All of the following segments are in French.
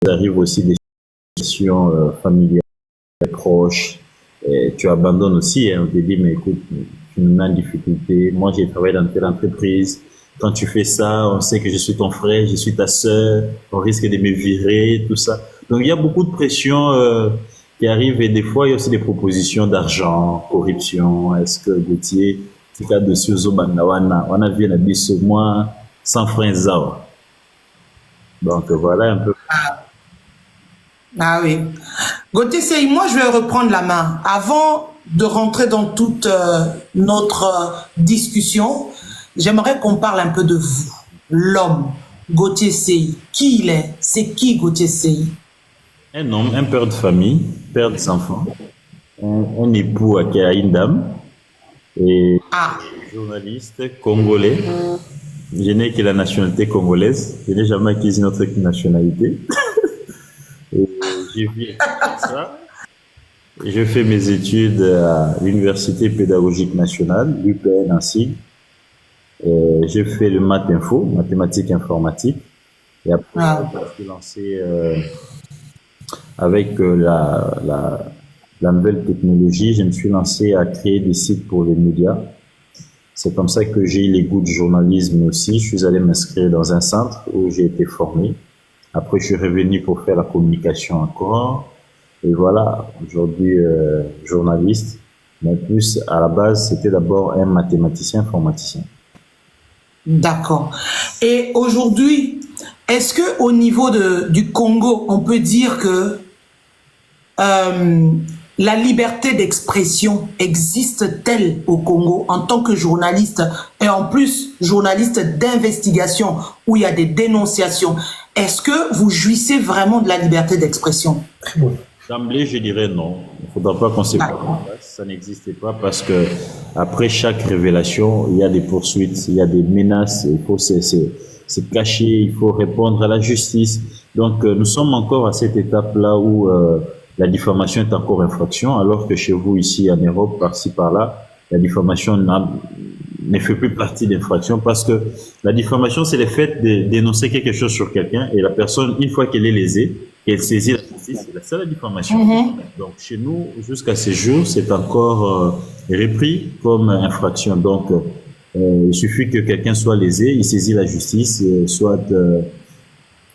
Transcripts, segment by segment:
arrive aussi des situations familiales proches. Et tu abandonnes aussi, hein, on te dit, mais écoute, tu me mets en difficulté. Moi, j'ai travaillé dans telle entreprise. Quand tu fais ça, on sait que je suis ton frère, je suis ta sœur, on risque de me virer, tout ça. Donc, il y a beaucoup de pression qui arrive et des fois, il y a aussi des propositions d'argent, corruption. Est-ce que Gauthier, c'est cas de Suzo Bandawana, on a vu la bise moi, sans frein Zawa. Donc, voilà un peu. Ah oui. Gauthier Sey, moi je vais reprendre la main. Avant de rentrer dans toute notre discussion, j'aimerais qu'on parle un peu de vous, l'homme, Gauthier Sey. Qui il est? C'est qui Gauthier Sey? Un homme, un père de famille, père des enfants, un époux à qui a une dame, et Ah, journaliste congolais. Je n'ai que la nationalité congolaise, je n'ai jamais acquis une autre nationalité. Et j'ai vu ça. Je fais mes études à l'Université pédagogique nationale, l'UPN en sigle. J'ai fait le maths info, mathématiques informatique. Et après, ah, je me suis lancé avec la nouvelle technologie. Je me suis lancé à créer des sites pour les médias. C'est comme ça que j'ai eu les goûts du journalisme aussi. Je suis allé m'inscrire dans un centre où j'ai été formé. Après, je suis revenu pour faire la communication encore. Et voilà, aujourd'hui, journaliste. Mais plus, à la base, c'était d'abord un mathématicien informaticien. d'accord. Et aujourd'hui, est-ce que au niveau du Congo, on peut dire que la liberté d'expression existe-t-elle au Congo en tant que journaliste et en plus journaliste d'investigation où il y a des dénonciations? Est-ce que vous jouissez vraiment de la liberté d'expression? D'emblée, je dirais non. Il ne faudra pas qu'on se D'accord. ça n'existait pas parce que après chaque révélation, il y a des poursuites, il y a des menaces, il faut se cacher, il faut répondre à la justice. Donc, nous sommes encore à cette étape-là où la diffamation est encore infraction, alors que chez vous, ici en Europe, par-ci, par-là, la diffamation ne fait plus partie d'infraction parce que la diffamation, c'est le fait de dénoncer quelque chose sur quelqu'un et la personne, une fois qu'elle est lésée, qu'elle saisit la justice, c'est ça la diffamation. Donc chez nous, jusqu'à ce jour, c'est encore repris comme infraction. Donc il suffit que quelqu'un soit lésé, il saisit la justice, soit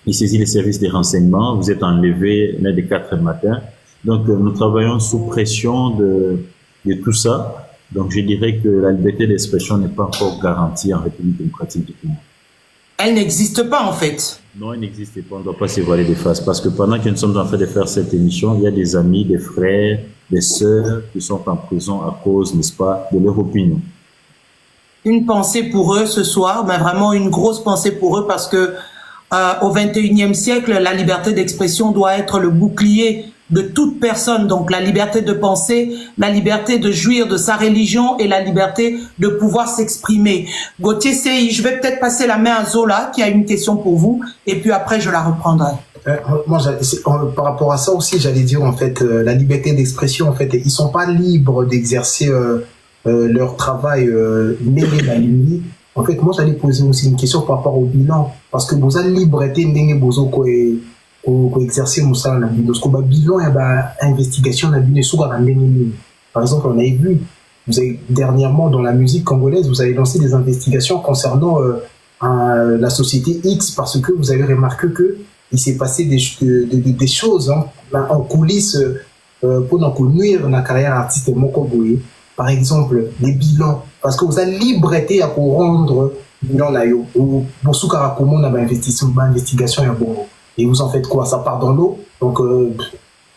il saisit les services des renseignements, vous êtes enlevé l'un des 4 matin. Donc nous travaillons sous pression de tout ça. Donc je dirais que la liberté d'expression n'est pas encore garantie en République démocratique du Congo. Elle n'existe pas en fait. Non, il n'existe pas, on ne doit pas se voiler des faces parce que pendant que nous sommes en train de faire cette émission, il y a des amis, des frères, des sœurs qui sont en prison à cause, n'est-ce pas, de leur opinion. Une pensée pour eux ce soir, mais vraiment une grosse pensée pour eux parce que au 21e siècle, la liberté d'expression doit être le bouclier de toute personne. Donc la liberté de penser, la liberté de jouir de sa religion et la liberté de pouvoir s'exprimer. Gauthier Sey, je vais peut-être passer la main à Zola qui a une question pour vous et puis après je la reprendrai. Moi, par rapport à ça aussi, j'allais dire en fait, la liberté d'expression, en fait, ils sont pas libres d'exercer leur travail mêlé la nuit. En fait, moi, j'allais poser aussi une question par rapport au bilan, parce que vous avez liberté n'engé bozo ko exercer moussa na bilan, parce que bilan et investigation na bilan sous la ndenge. Par exemple, on avait vu, vous avez dernièrement dans la musique congolaise, vous avez lancé des investigations concernant la société X, parce que vous avez remarqué que il s'est passé des choses en coulisses pour nuire la carrière artistique Moko Boye. Par exemple, les bilans, parce que vous avez liberté à pour rendre bilan là, ou pour sous comment on a investigation et vous en faites quoi? Ça part dans l'eau, donc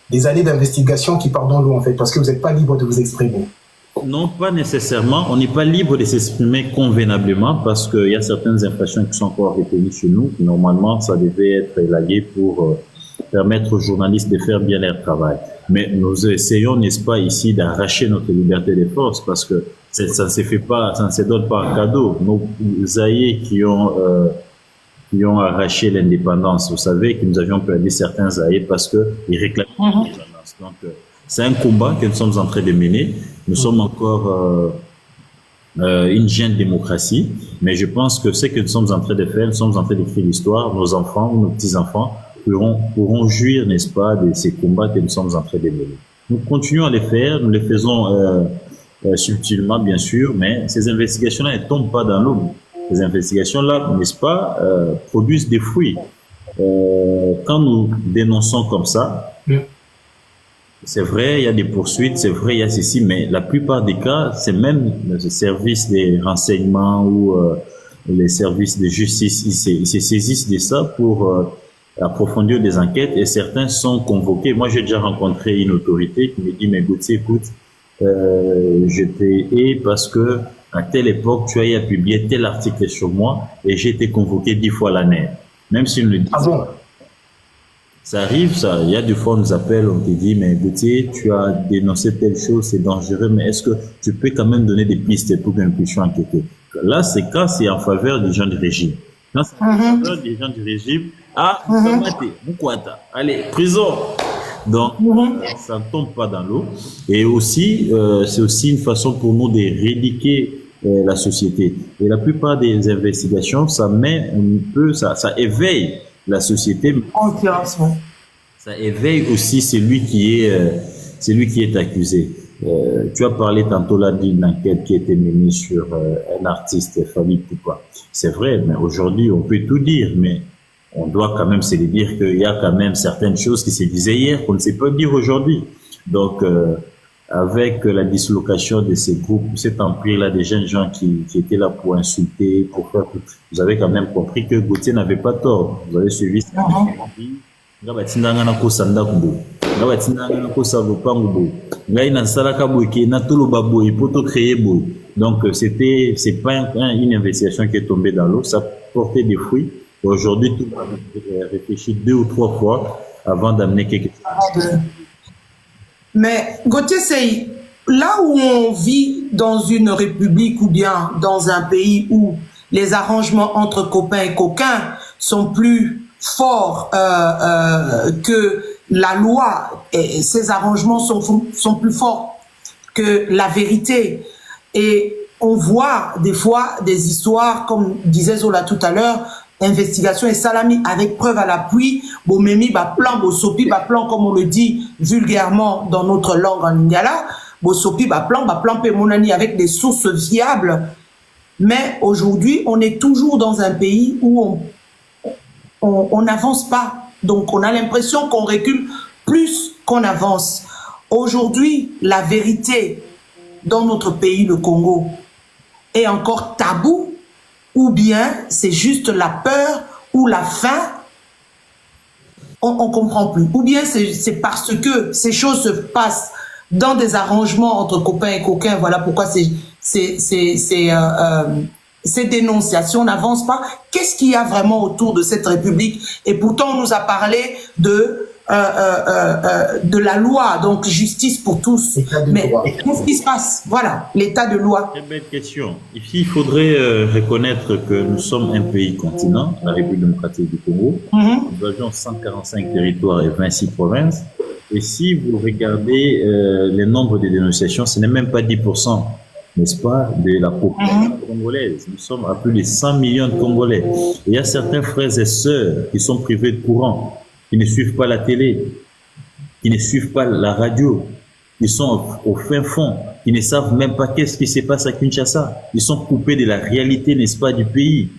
des années d'investigation qui partent dans l'eau en fait, parce que vous n'êtes pas libre de vous exprimer. Non, pas nécessairement. On n'est pas libre de s'exprimer convenablement parce qu'il y a certaines infractions qui sont encore retenues chez nous. Normalement, ça devait être élagué pour permettre aux journalistes de faire bien leur travail. Mais nous essayons, n'est-ce pas, ici d'arracher notre liberté de force parce que ça ne se fait pas, ça ne se donne pas en cadeau. Nos aïeux qui ont arraché l'indépendance, vous savez que nous avions perdu certains aïeux parce qu'ils réclamaient l'indépendance. Donc, c'est un combat que nous sommes en train de mener. Nous sommes encore une jeune démocratie, mais je pense que ce que nous sommes en train de faire, nous sommes en train d'écrire l'histoire, nos enfants ou nos petits-enfants pourront jouir, n'est-ce pas, de ces combats que nous sommes en train de mener. Nous continuons à les faire, nous les faisons subtilement, bien sûr, mais ces investigations-là ne tombent pas dans l'eau. Ces investigations-là, n'est-ce pas, produisent des fruits. Quand nous dénonçons comme ça, c'est vrai, il y a des poursuites, c'est vrai, il y a ceci, mais la plupart des cas, c'est même le service des renseignements ou les services de justice, ils se saisissent de ça pour approfondir des enquêtes et certains sont convoqués. Moi, j'ai déjà rencontré une autorité qui me dit, mais Gauthier, écoute, je t'ai aidé parce que à telle époque, tu as eu à publier tel article sur moi et j'ai été convoqué 10 fois l'année. Même s'ils le disent. Ah bon? Ça arrive, ça. Il y a des fois, on nous appelle, on te dit, mais Gauthier, tu as dénoncé telle chose, c'est dangereux, mais est-ce que tu peux quand même donner des pistes pour que nous puissions enquêter? Là, c'est en faveur des gens du régime. Quand c'est en faveur des gens du régime, allez, prison. Donc, ça ne tombe pas dans l'eau. Et aussi, c'est aussi une façon pour nous de rééduquer la société. Et la plupart des investigations, ça met un peu, ça éveille la société. Ça éveille aussi celui qui est accusé. Tu as parlé tantôt là d'une enquête qui a été menée sur un artiste, Fally Ipupa. C'est vrai, mais aujourd'hui, on peut tout dire, mais on doit quand même se dire qu'il y a quand même certaines choses qui se disaient hier qu'on ne sait pas dire aujourd'hui. Donc, avec la dislocation de ces groupes, cet empire-là des jeunes gens qui étaient là pour insulter, pour faire tout, vous avez quand même compris que Gauthier n'avait pas tort. Vous avez suivi ça. Donc, c'est pas une investigation qui est tombée dans l'eau, ça portait des fruits. Aujourd'hui, tout le monde réfléchit 2 ou 3 fois avant d'amener quelque chose. Mais Gauthier, c'est là où on vit dans une république ou bien dans un pays où les arrangements entre copains et coquins sont plus forts que la loi. Et ces arrangements sont plus forts que la vérité. Et on voit des fois des histoires, comme disait Zola tout à l'heure, investigation et salami avec preuve à l'appui, bomemi ba plan, bosopi ba plan, comme on le dit vulgairement dans notre langue en lingala, bosopi ba plan pe monani avec des sources viables. Mais aujourd'hui, on est toujours dans un pays où on n'avance pas. Donc on a l'impression qu'on recule plus qu'on avance. Aujourd'hui, la vérité dans notre pays, le Congo, est encore tabou. Ou bien c'est juste la peur ou la faim, on comprend plus. Ou bien c'est parce que ces choses se passent dans des arrangements entre copains et coquins. Voilà pourquoi ces dénonciations n'avancent pas. Qu'est-ce qu'il y a vraiment autour de cette République? Et pourtant, on nous a parlé de la loi, donc justice pour tous. Mais qu'est-ce qui se passe? Voilà, l'état de loi. Très belle question. Ici, il faudrait reconnaître que nous sommes un pays continent, la République démocratique du Congo. Nous avions 145 territoires et 26 provinces. Et si vous regardez le nombre de dénonciations, ce n'est même pas 10%, n'est-ce pas, de la population congolaise. Nous sommes à plus de 100 millions de Congolais. Et il y a certains frères et sœurs qui sont privés de courant, qui ne suivent pas la télé, qui ne suivent pas la radio, ils sont au fin fond, ils ne savent même pas qu'est-ce qui se passe à Kinshasa. Ils sont coupés de la réalité, n'est-ce pas, du pays.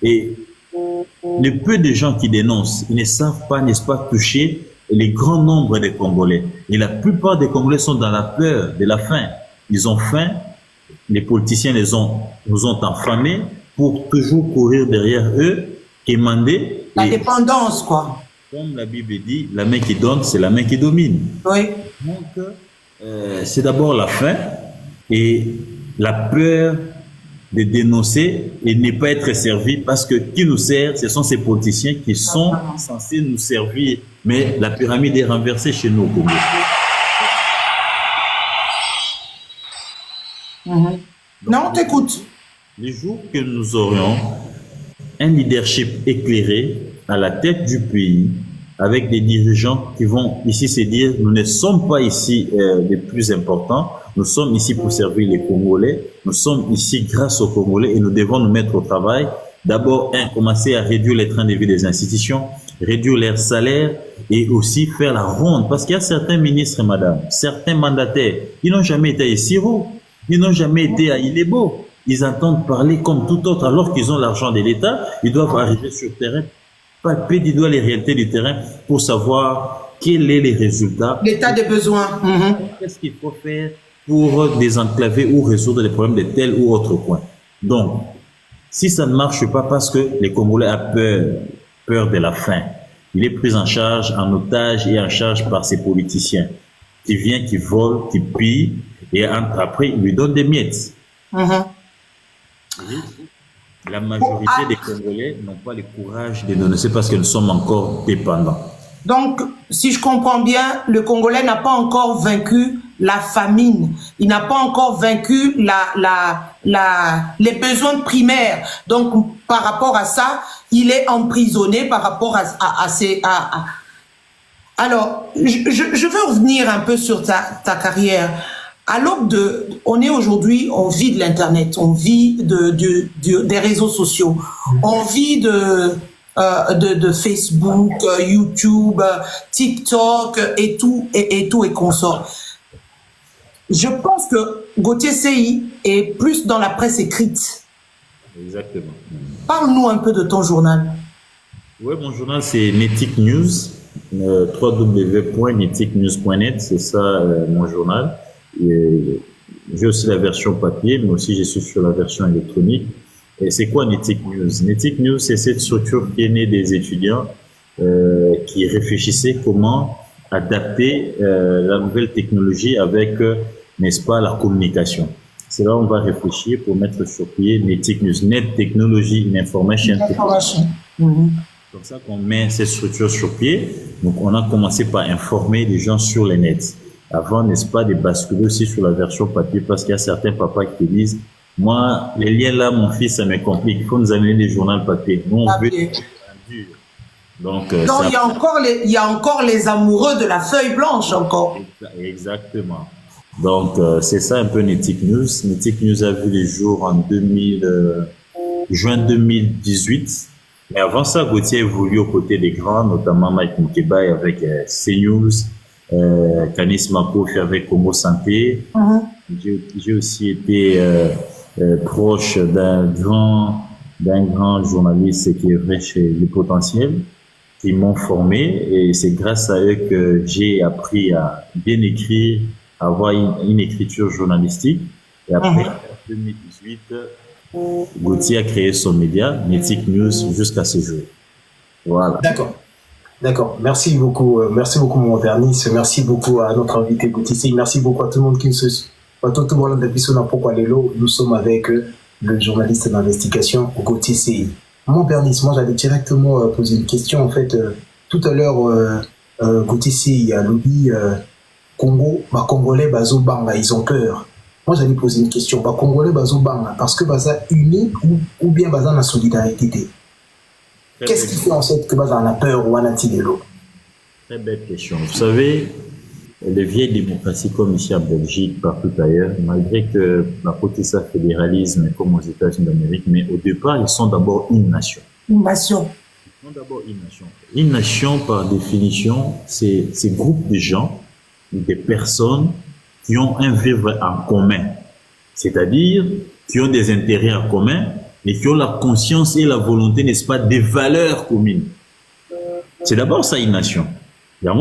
Et le peu de gens qui dénoncent, ils ne savent pas, n'est-ce pas, toucher les grands nombres des Congolais. Et la plupart des Congolais sont dans la peur de la faim. Ils ont faim, les politiciens nous ont affamés pour toujours courir derrière eux, quémander. La dépendance, quoi. Comme la Bible dit, la main qui donne, c'est la main qui domine. Oui. Donc, c'est d'abord la faim et la peur de dénoncer et ne pas être servi, parce que qui nous sert, ce sont ces politiciens qui sont censés nous servir. Mais la pyramide est renversée chez nous au Congo. Non, on t'écoute. Les jours que nous aurions un leadership éclairé à la tête du pays, avec des dirigeants qui vont ici se dire, nous ne sommes pas ici les plus importants, nous sommes ici pour servir les Congolais, nous sommes ici grâce aux Congolais et nous devons nous mettre au travail. D'abord, commencer à réduire les trains de vie des institutions, réduire leur salaire et aussi faire la ronde. Parce qu'il y a certains ministres, madame, certains mandataires, ils n'ont jamais été à Isiro, ils n'ont jamais été à Ilebo. Ils entendent parler comme tout autre, alors qu'ils ont l'argent de l'État, ils doivent arriver sur le terrain, palper du doigt les réalités du terrain pour savoir quels sont les résultats. L'état des besoins. Qu'est-ce qu'il faut faire pour désenclaver ou résoudre les problèmes de tel ou autre coin. Donc, si ça ne marche pas parce que les Congolais ont peur de la faim, il est pris en charge, en otage et en charge par ces politiciens qui viennent, qui volent, qui pillent et après ils lui donnent des miettes. La majorité des Congolais n'ont pas le courage de donner, c'est parce que nous sommes encore dépendants. Donc, si je comprends bien, le Congolais n'a pas encore vaincu la famine. Il n'a pas encore vaincu les besoins primaires. Donc, par rapport à ça, il est emprisonné par rapport à ces... Alors, je veux revenir un peu sur ta carrière. À l'aube on est aujourd'hui, on vit de l'Internet, on vit des réseaux sociaux, on vit de Facebook, YouTube, TikTok et tout et consort. Je pense que Gauthier Sey est plus dans la presse écrite. Exactement. Parle-nous un peu de ton journal. Oui, mon journal c'est Netic News, www.neticnews.net, c'est ça mon journal. J'ai aussi la version papier, mais aussi je suis sur la version électronique. Et c'est quoi Netic News? Netic News, c'est cette structure qui est née des étudiants qui réfléchissaient comment adapter la nouvelle technologie avec, n'est-ce pas, la communication. C'est là où on va réfléchir pour mettre sur pied Netic News, Net Technology in Information. Comme ça qu'on met cette structure sur pied. Donc, on a commencé par informer les gens sur les nets. Avant, n'est-ce pas, de basculer aussi sur la version papier parce qu'il y a certains papas qui te disent moi, les liens là, mon fils, ça me complique. Il faut nous amener des journaux papier. Nous, on veut dur. Donc, il y a encore les amoureux de la feuille blanche encore. Exactement. Donc, c'est ça un peu Netic News. Netic News a vu les jours en juin 2018. Mais avant ça, Gauthier évolue aux côtés des grands, notamment Mike Moukebaï avec CNews, Canis Makofi avec Como Santé. J'ai aussi été proche d'un grand journaliste qui est vrai chez Les Potentiels, qui m'ont formé, et c'est grâce à eux que j'ai appris à bien écrire, à avoir une écriture journalistique. Et après, en 2018, Gauthier a créé son média, Netic News, jusqu'à ce jour. Voilà. D'accord. Merci beaucoup, mon Vernis. Merci beaucoup à notre invité Gauthier. Merci beaucoup à tout le monde qui nous suit. Nous sommes avec le journaliste d'investigation Gauthier Sey. Mon Bernice, moi j'allais directement poser une question. En fait, tout à l'heure, Gauthier Sey a dit Congo, Congolais, Bazobanga, ils ont peur. Moi j'allais poser une question. Congolais, Bazobanga, parce que Baza unis ou bien Baza en solidarité. Qu'est-ce qui fait en sorte que Baza en a peur ou en a-t-il de l'eau? Très belle question. Vous savez, les vieilles démocraties comme ici en Belgique, partout ailleurs, malgré que la côté ça fédéralisme comme aux États-Unis d'Amérique, mais au départ, ils sont d'abord une nation. Une nation. Ils sont d'abord une nation. Une nation, par définition, c'est ce groupe de gens, des personnes qui ont un vivre en commun. C'est-à-dire, qui ont des intérêts en commun et qui ont la conscience et la volonté, n'est-ce pas, des valeurs communes. C'est d'abord ça une nation. Il y a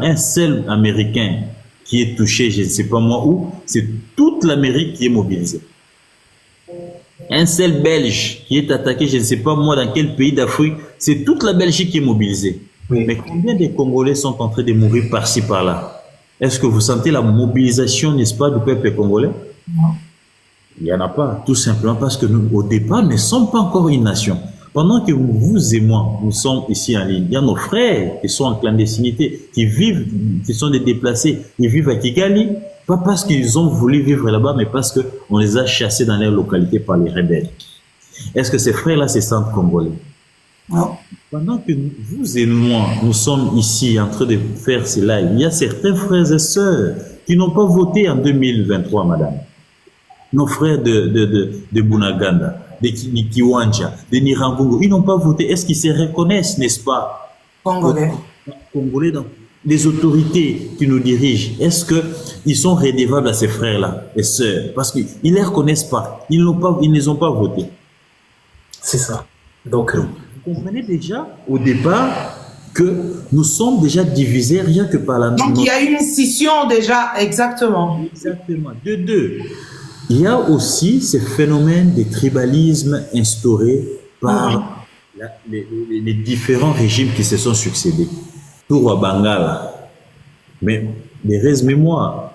un seul Américain qui est touché, je ne sais pas moi où, c'est toute l'Amérique qui est mobilisée. Un seul Belge qui est attaqué, je ne sais pas moi dans quel pays d'Afrique, c'est toute la Belgique qui est mobilisée. Oui. Mais combien de Congolais sont en train de mourir par-ci par-là? Est-ce que vous sentez la mobilisation, n'est-ce pas, du peuple congolais? Non. Il n'y en a pas, tout simplement parce que nous, au départ, ne sommes pas encore une nation. Pendant que vous et moi, nous sommes ici en ligne, il y a nos frères qui sont en clandestinité, qui vivent, qui sont des déplacés, ils vivent à Kigali, pas parce qu'ils ont voulu vivre là-bas, mais parce qu'on les a chassés dans leur localité par les rebelles. Est-ce que ces frères-là se sentent congolais? Non. Pendant que vous et moi, nous sommes ici en train de faire cela, il y a certains frères et sœurs qui n'ont pas voté en 2023, madame. Nos frères de Bunaganda, de Kiwanja, de Nirangongo, ils n'ont pas voté. Est-ce qu'ils se reconnaissent, n'est-ce pas, Congolais. Congolais, donc, les autorités qui nous dirigent, est-ce qu'ils sont redevables à ces frères-là et sœurs? Parce qu'ils ne les reconnaissent pas. Ils ne les ont pas votés. C'est ça. Donc, vous comprenez déjà, au départ, que nous sommes déjà divisés rien que par la... Donc, il y a une scission déjà, exactement. Exactement. De deux. Il y a aussi ce phénomène de tribalisme instauré par les différents régimes qui se sont succédés. Tour à Bangala. Mais les restes mémoire,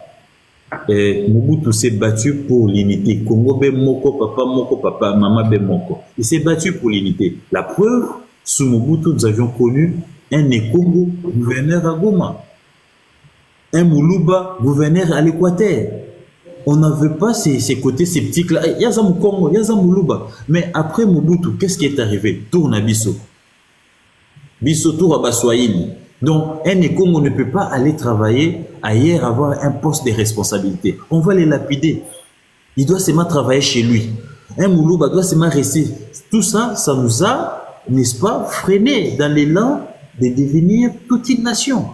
Mobutu s'est battu pour l'unité. Congo ben moko, papa, maman ben moko. Il s'est battu pour l'unité. La preuve, sous Mobutu, nous avions connu un Nekongo, gouverneur à Goma. Un Moulouba, gouverneur à l'Équateur. On n'avait pas ces côtés sceptiques-là. Il y a un Congo, il y a un Moulouba. Mais après Mobutu, qu'est-ce qui est arrivé? Tourne à Bisso. Bisso tour à Baswahili. Donc, un Congo ne peut pas aller travailler ailleurs, avoir un poste de responsabilité. On va les lapider. Il doit seulement travailler chez lui. Un Moulouba doit seulement rester. Tout ça, ça nous a, n'est-ce pas, freiné dans l'élan de devenir toute une nation.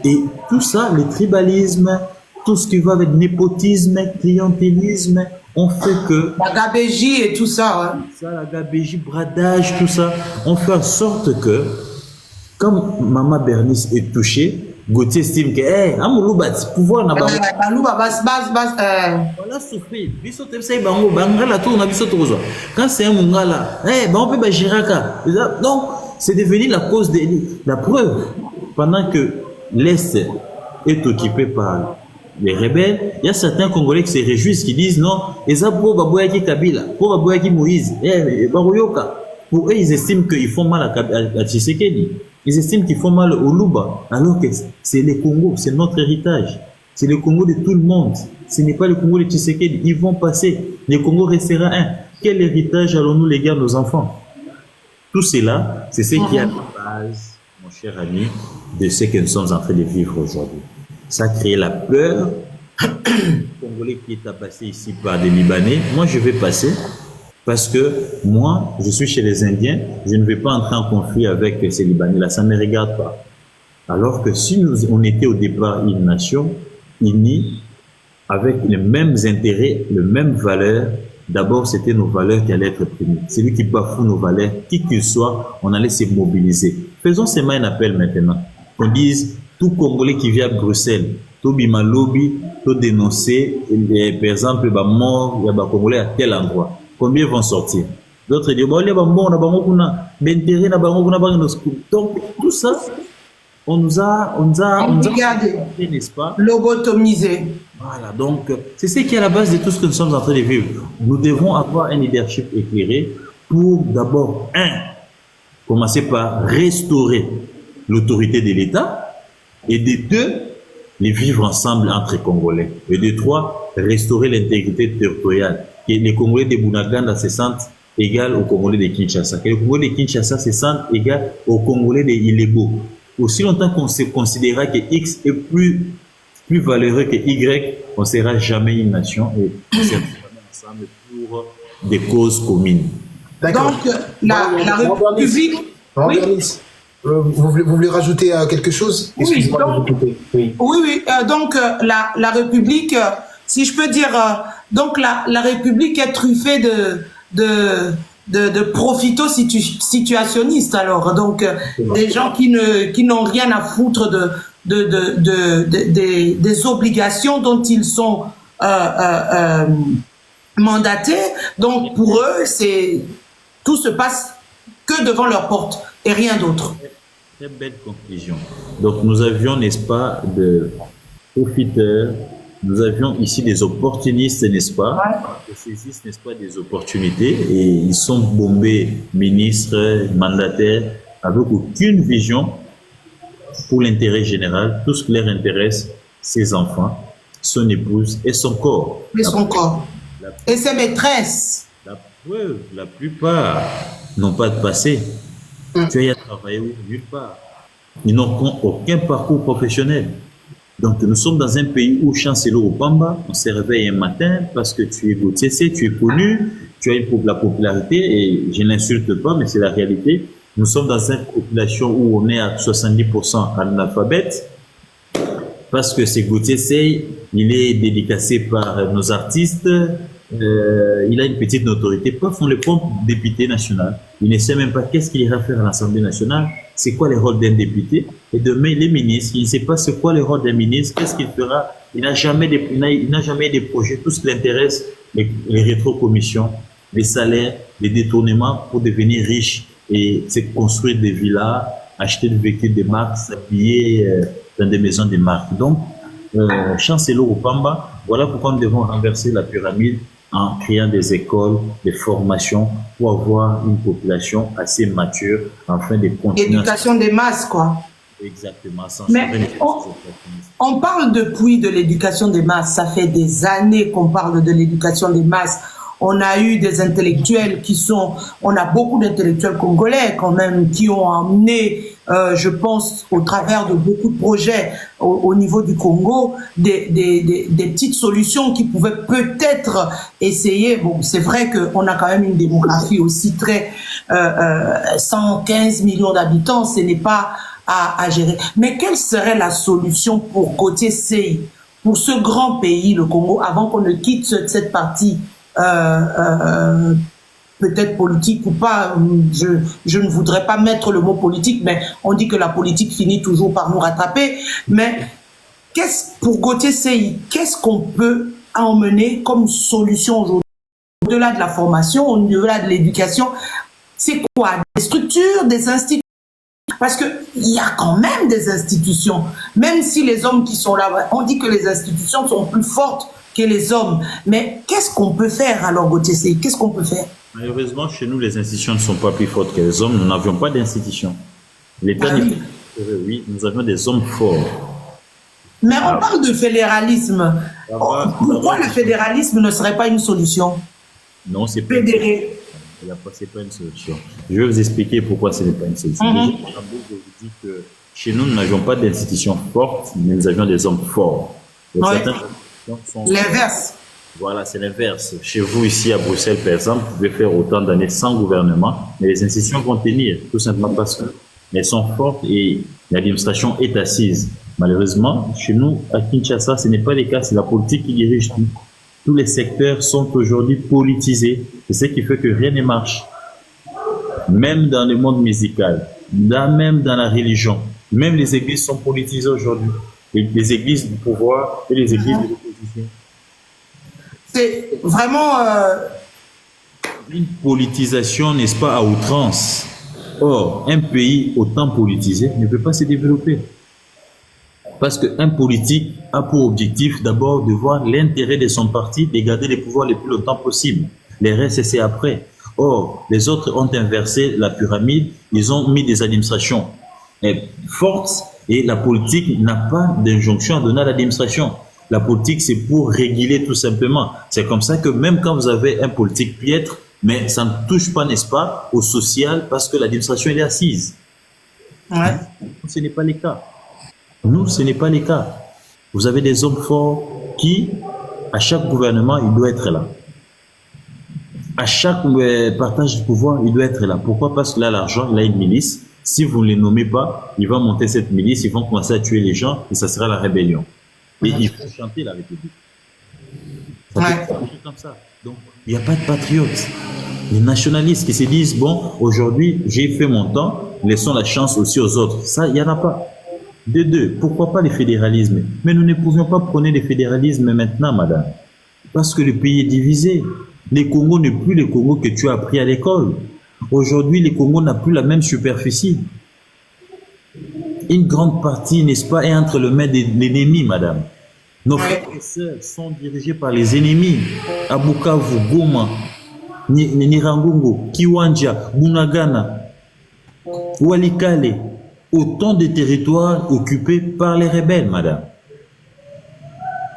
Et tout ça, le tribalisme, tout ce qui va avec népotisme, clientélisme, on fait que... La gabégie et tout ça. Hein. Ça, la gabégie, bradage, tout ça, on fait en sorte que, comme Maman Bernice est touchée, Gauthier estime que, hey, Amoulouba, pouvoir n'a pas... Voilà, souffrir. Biso tepsa bango, bangala tout, on a biso tozo. Quand c'est un mungala, hey, on peut bagiraka. Donc, c'est devenu la cause de la preuve. Pendant que l'Est est occupé par les rebelles, il y a certains Congolais qui se réjouissent, qui disent non, Eza pour Baboyaki Kabila, pour Baboyaki Moïse, Baroyoka. Pour eux, ils estiment qu'ils font mal à Tshisekedi. Ils estiment qu'ils font mal au Luba, alors que c'est le Congo, c'est notre héritage. C'est le Congo de tout le monde. Ce n'est pas le Congo de Tshisekedi. Ils vont passer. Le Congo restera un. Quel héritage allons-nous léguer à nos enfants? Tout cela, c'est ce qui est à la base, mon cher ami, de ce que nous sommes en train de vivre aujourd'hui. Ça a créé la peur. Congolais qui est passé ici par des Libanais. Moi, je vais passer. Parce que moi, je suis chez les Indiens, je ne vais pas entrer en conflit avec ces Libanais-là, ça ne me regarde pas. Alors que si on était au départ une nation unie, avec les mêmes intérêts, les mêmes valeurs, d'abord c'était nos valeurs qui allaient être primées. Celui qui bafoue nos valeurs, qui qu'il soit, on allait se mobiliser. Faisons seulement un appel maintenant, qu'on dise, tout Congolais qui vient à Bruxelles, tout bima lobby, tout dénoncer, par exemple, mort, il y a des Congolais à tel endroit. Combien vont sortir? D'autres disent, donc tout ça, on nous a n'est-ce pas? Lobotomisé. Voilà, donc c'est ce qui est à la base de tout ce que nous sommes en train de vivre. Nous devons avoir un leadership éclairé pour d'abord, commencer par restaurer l'autorité de l'État, et de deux, les vivre ensemble entre Congolais. Et de trois, restaurer l'intégrité territoriale. Que les Congolais de Bunaganda se sentent égaux aux Congolais de Kinshasa. Que les Congolais de Kinshasa se sentent égaux aux Congolais de Ilebo. Aussi longtemps qu'on se considérera que X est plus valeureux que Y, on ne sera jamais une nation et on sera ensemble pour des causes communes. Donc, la République... Vous voulez rajouter quelque chose? Oui, donc la République, si je peux dire, donc la République est truffée de profito-situationnistes, alors, donc des gens qui n'ont rien à foutre des obligations dont ils sont mandatés. Donc pour eux, tout se passe que devant leur porte et rien d'autre. Très belle conclusion. Donc nous avions, n'est-ce pas, de profiteurs, nous avions ici des opportunistes, n'est-ce pas, qui saisissent, n'est-ce pas, des opportunités, et ils sont bombés, ministres, mandataires, avec aucune vision pour l'intérêt général. Tout ce qui leur intéresse, ses enfants, son épouse et son corps. Et son corps. Et ses maîtresses. La preuve, la plupart n'ont pas de passé. Tu as travaillé nulle part. Ils n'ont aucun parcours professionnel. Donc, nous sommes dans un pays où Chancelo Opamba, on se réveille un matin parce que tu es Gauthier, tu es connu, tu as la popularité, et je n'insulte pas, mais c'est la réalité. Nous sommes dans une population où on est à 70% analphabète, parce que c'est Gauthier Sey, il est dédicacé par nos artistes, il a une petite notoriété. Paf, on le prend député national. Il ne sait même pas qu'est-ce qu'il ira faire à l'Assemblée nationale, c'est quoi le rôle d'un député. Et demain, les ministres, il ne sait pas c'est quoi le rôle d'un ministre, qu'est-ce qu'il fera. Il n'a jamais des projets. Tout ce qui l'intéresse, les rétrocommissions, les salaires, les détournements pour devenir riche et se construire des villas, acheter des véhicules de marque, s'habiller dans des maisons de marque. Donc, Chancelo Rupamba, voilà pourquoi nous devons renverser la pyramide en créant des écoles, des formations pour avoir une population assez mature afin de continuer. Éducation des masses, quoi. Exactement. Mais on parle depuis de l'éducation des masses. Ça fait des années qu'on parle de l'éducation des masses. On a eu des intellectuels on a beaucoup d'intellectuels congolais quand même qui ont amené, je pense, au travers de beaucoup de projets au niveau du Congo, des petites solutions qui pouvaient peut-être essayer. Bon, c'est vrai qu'on a quand même une démographie aussi très 115 millions d'habitants, ce n'est pas à gérer. Mais quelle serait la solution pour Gauthier Sey, pour ce grand pays, le Congo, avant qu'on ne quitte cette partie peut-être politique ou pas, je ne voudrais pas mettre le mot politique, mais on dit que la politique finit toujours par nous rattraper. Mais pour Gauthier Sey, qu'est-ce qu'on peut emmener comme solution aujourd'hui, au-delà de la formation, au-delà de l'éducation? C'est quoi? Des structures, des institutions? Parce qu'il y a quand même des institutions, même si les hommes qui sont là, on dit que les institutions sont plus fortes que les hommes. Mais qu'est-ce qu'on peut faire alors, Gauthier Sey? Qu'est-ce qu'on peut faire? Malheureusement, chez nous, les institutions ne sont pas plus fortes que les hommes. Nous n'avions pas d'institutions. L'État oui, nous avions des hommes forts. Mais on parle de fédéralisme. Pourquoi le fédéralisme ne serait pas une solution? Non, c'est pas pas une solution. Je vais vous expliquer pourquoi ce n'est pas une solution. Je vous dis que chez nous, nous n'avions pas d'institutions fortes, mais nous avions des hommes forts. L'inverse. Voilà, c'est l'inverse. Chez vous, ici à Bruxelles, par exemple, vous pouvez faire autant d'années sans gouvernement, mais les institutions vont tenir, tout simplement parce qu'elles sont fortes et l'administration est assise. Malheureusement, chez nous, à Kinshasa, ce n'est pas le cas, c'est la politique qui dirige tout. Tous les secteurs sont aujourd'hui politisés. C'est ce qui fait que rien ne marche. Même dans le monde musical, même dans la religion, même les églises sont politisées aujourd'hui. Les églises du pouvoir et les églises de l'opposition. C'est vraiment une politisation, n'est-ce pas, à outrance. Or, un pays autant politisé ne peut pas se développer. Parce qu'un politique a pour objectif d'abord de voir l'intérêt de son parti, de garder le pouvoir le plus longtemps possible. Les restes, c'est après. Or, les autres ont inversé la pyramide, ils ont mis des administrations fortes et la politique n'a pas d'injonction à donner à l'administration. La politique, c'est pour réguler tout simplement. C'est comme ça que même quand vous avez un politique piètre, mais ça ne touche pas, n'est-ce pas, au social parce que l'administration est assise. Ouais. Ce n'est pas le cas. Nous, ce n'est pas le cas. Vous avez des hommes forts qui, à chaque gouvernement, il doit être là. À chaque partage du pouvoir, il doit être là. Pourquoi? Parce qu'il a l'argent, il a une milice. Si vous ne les nommez pas, il va monter cette milice, ils vont commencer à tuer les gens et ça sera la rébellion. Et il faut chanter la République. Ça peut marcher comme ça. Donc, il n'y a pas de patriotes. Les nationalistes qui se disent, bon, aujourd'hui, j'ai fait mon temps, laissons la chance aussi aux autres. Ça, il n'y en a pas. De deux, pourquoi pas le fédéralisme? Mais nous ne pouvions pas prôner le fédéralisme maintenant, madame. Parce que le pays est divisé. Le Congo n'est plus le Congo que tu as appris à l'école. Aujourd'hui, le Congo n'a plus la même superficie. Une grande partie, n'est-ce pas, est entre les mains de l'ennemi, madame. Nos frères et sœurs sont dirigés par les ennemis. À Bukavu, Goma, Nirangongo, Kiwanja, Bunagana, Walikale. Autant de territoires occupés par les rebelles, madame.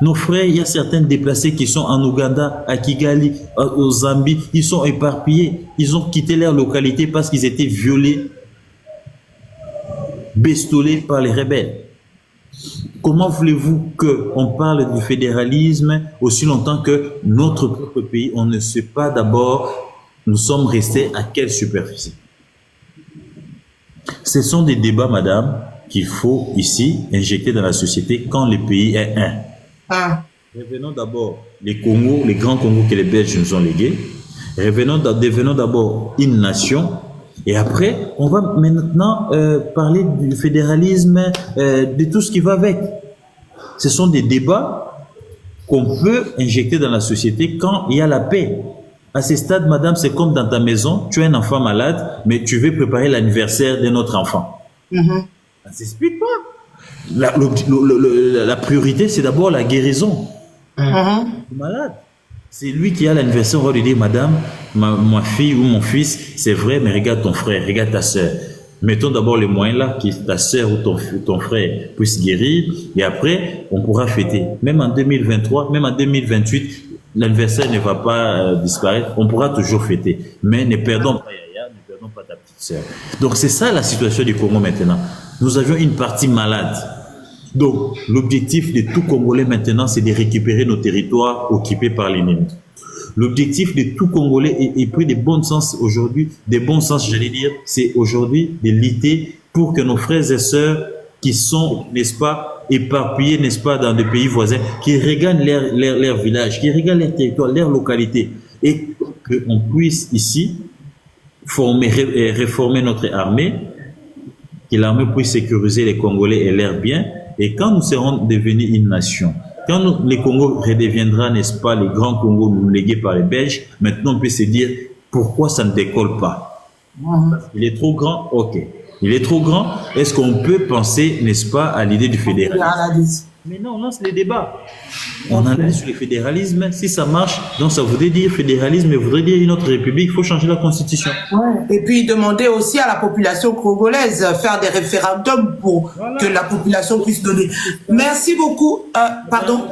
Nos frères, il y a certains déplacés qui sont en Ouganda, à Kigali, au Zambie, ils sont éparpillés. Ils ont quitté leur localité parce qu'ils étaient violés, bestolés par les rebelles. Comment voulez-vous qu'on parle du fédéralisme aussi longtemps que notre propre pays, on ne sait pas d'abord, nous sommes restés à quelle superficie? Ce sont des débats, madame, qu'il faut ici injecter dans la société quand le pays est un. Ah. Revenons d'abord les Congos, les grands Congos que les Belges nous ont légués. Devenons d'abord une nation. Et après, on va maintenant parler du fédéralisme, de tout ce qui va avec. Ce sont des débats qu'on peut injecter dans la société quand il y a la paix. À ce stade, madame, c'est comme dans ta maison, tu as un enfant malade, mais tu veux préparer l'anniversaire de notre enfant. Ça ne s'explique pas. La priorité, c'est d'abord la guérison. Le malade. C'est lui qui a l'anniversaire, on va lui dire, madame, ma fille ou mon fils, c'est vrai, mais regarde ton frère, regarde ta soeur. Mettons d'abord les moyens là, que ta soeur ou ton frère puisse guérir, et après, on pourra fêter. Même en 2023, même en 2028, l'anniversaire ne va pas disparaître, on pourra toujours fêter. Mais ne perdons pas Yaya, ne perdons pas ta petite soeur. Donc c'est ça la situation du Congo maintenant. Nous avions une partie malade. Donc, l'objectif de tout Congolais maintenant, c'est de récupérer nos territoires occupés par l'ennemi. L'objectif de tout Congolais est pris de bon sens aujourd'hui, j'allais dire, c'est aujourd'hui de lutter pour que nos frères et sœurs qui sont, n'est-ce pas, éparpillés, n'est-ce pas, dans des pays voisins, qui regagnent leur village, qui regagnent leur territoire, leur localité, et qu'on puisse ici réformer notre armée, que l'armée puisse sécuriser les Congolais et leurs biens. Et quand nous serons devenus une nation, quand les Congo redeviendra, n'est-ce pas, les grands Congos nous légués par les Belges, maintenant on peut se dire pourquoi ça ne décolle pas. Il est trop grand, ok. Il est trop grand, est-ce qu'on peut penser, n'est-ce pas, à l'idée du fédéralisme? Mais non, on lance les débats. On analyse sur le fédéralisme, si ça marche, donc ça voudrait dire fédéralisme, mais voudrait dire une autre république, il faut changer la constitution. Et puis demander aussi à la population congolaise, faire des référendums pour que la population puisse donner. Merci beaucoup. Pardon.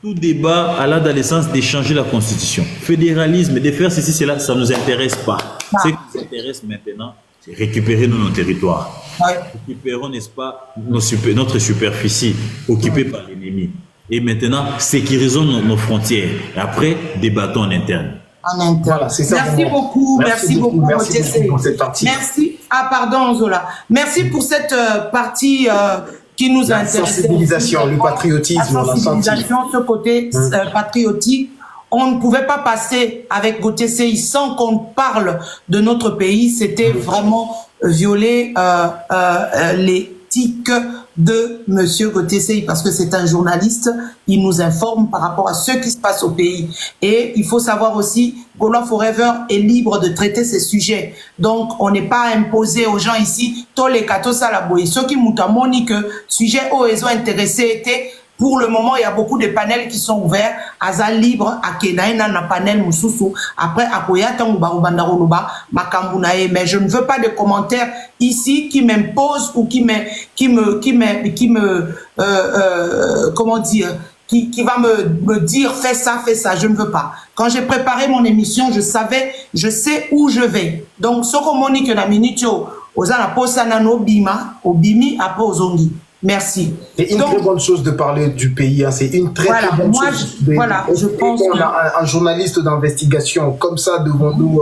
Tout débat a l'adolescence de changer la constitution. Fédéralisme, de faire ceci, cela, ça ne nous intéresse pas. Ce qui nous intéresse maintenant, c'est récupérer nos territoires. Récupérons, n'est-ce pas, notre superficie occupée par l'ennemi. Et maintenant, sécurisons nos frontières. Et après, débattons en interne. Voilà, c'est ça. Merci beaucoup, merci beaucoup pour cette partie. Merci. Ah, pardon, Zola. Merci pour cette partie qui nous a intéressé. La sensibilisation, le patriotisme, la sensibilisation, ce côté patriotique. On ne pouvait pas passer avec Gauthier Sey sans qu'on parle de notre pays. C'était vraiment violer l'éthique de Monsieur Gauthier Sey parce que c'est un journaliste. Il nous informe par rapport à ce qui se passe au pays. Et il faut savoir aussi, Gaulois Forever est libre de traiter ces sujets. Donc, on n'est pas imposé aux gens ici. Tous les katos à la boue. Ceux qui m'ont dit que sujet où ils ont intéressé était. Pour le moment, il y a beaucoup de panels qui sont ouverts. Aza libre, Akenaïna na panel Moussoussou. Après, Akoyata Bandaroluba, Makambunae. Mais je ne veux pas de commentaires ici qui m'imposent ou qui va me dire fais ça. Je ne veux pas. Quand j'ai préparé mon émission, je sais où je vais. Donc, ce qu'on m'a dit que la minute, Ozana Posana no Bima, Obimi, après Ozongi. Merci. C'est une très bonne chose de parler du pays. Hein. C'est une très bonne chose. Je pense qu'on a un journaliste d'investigation comme ça devant nous,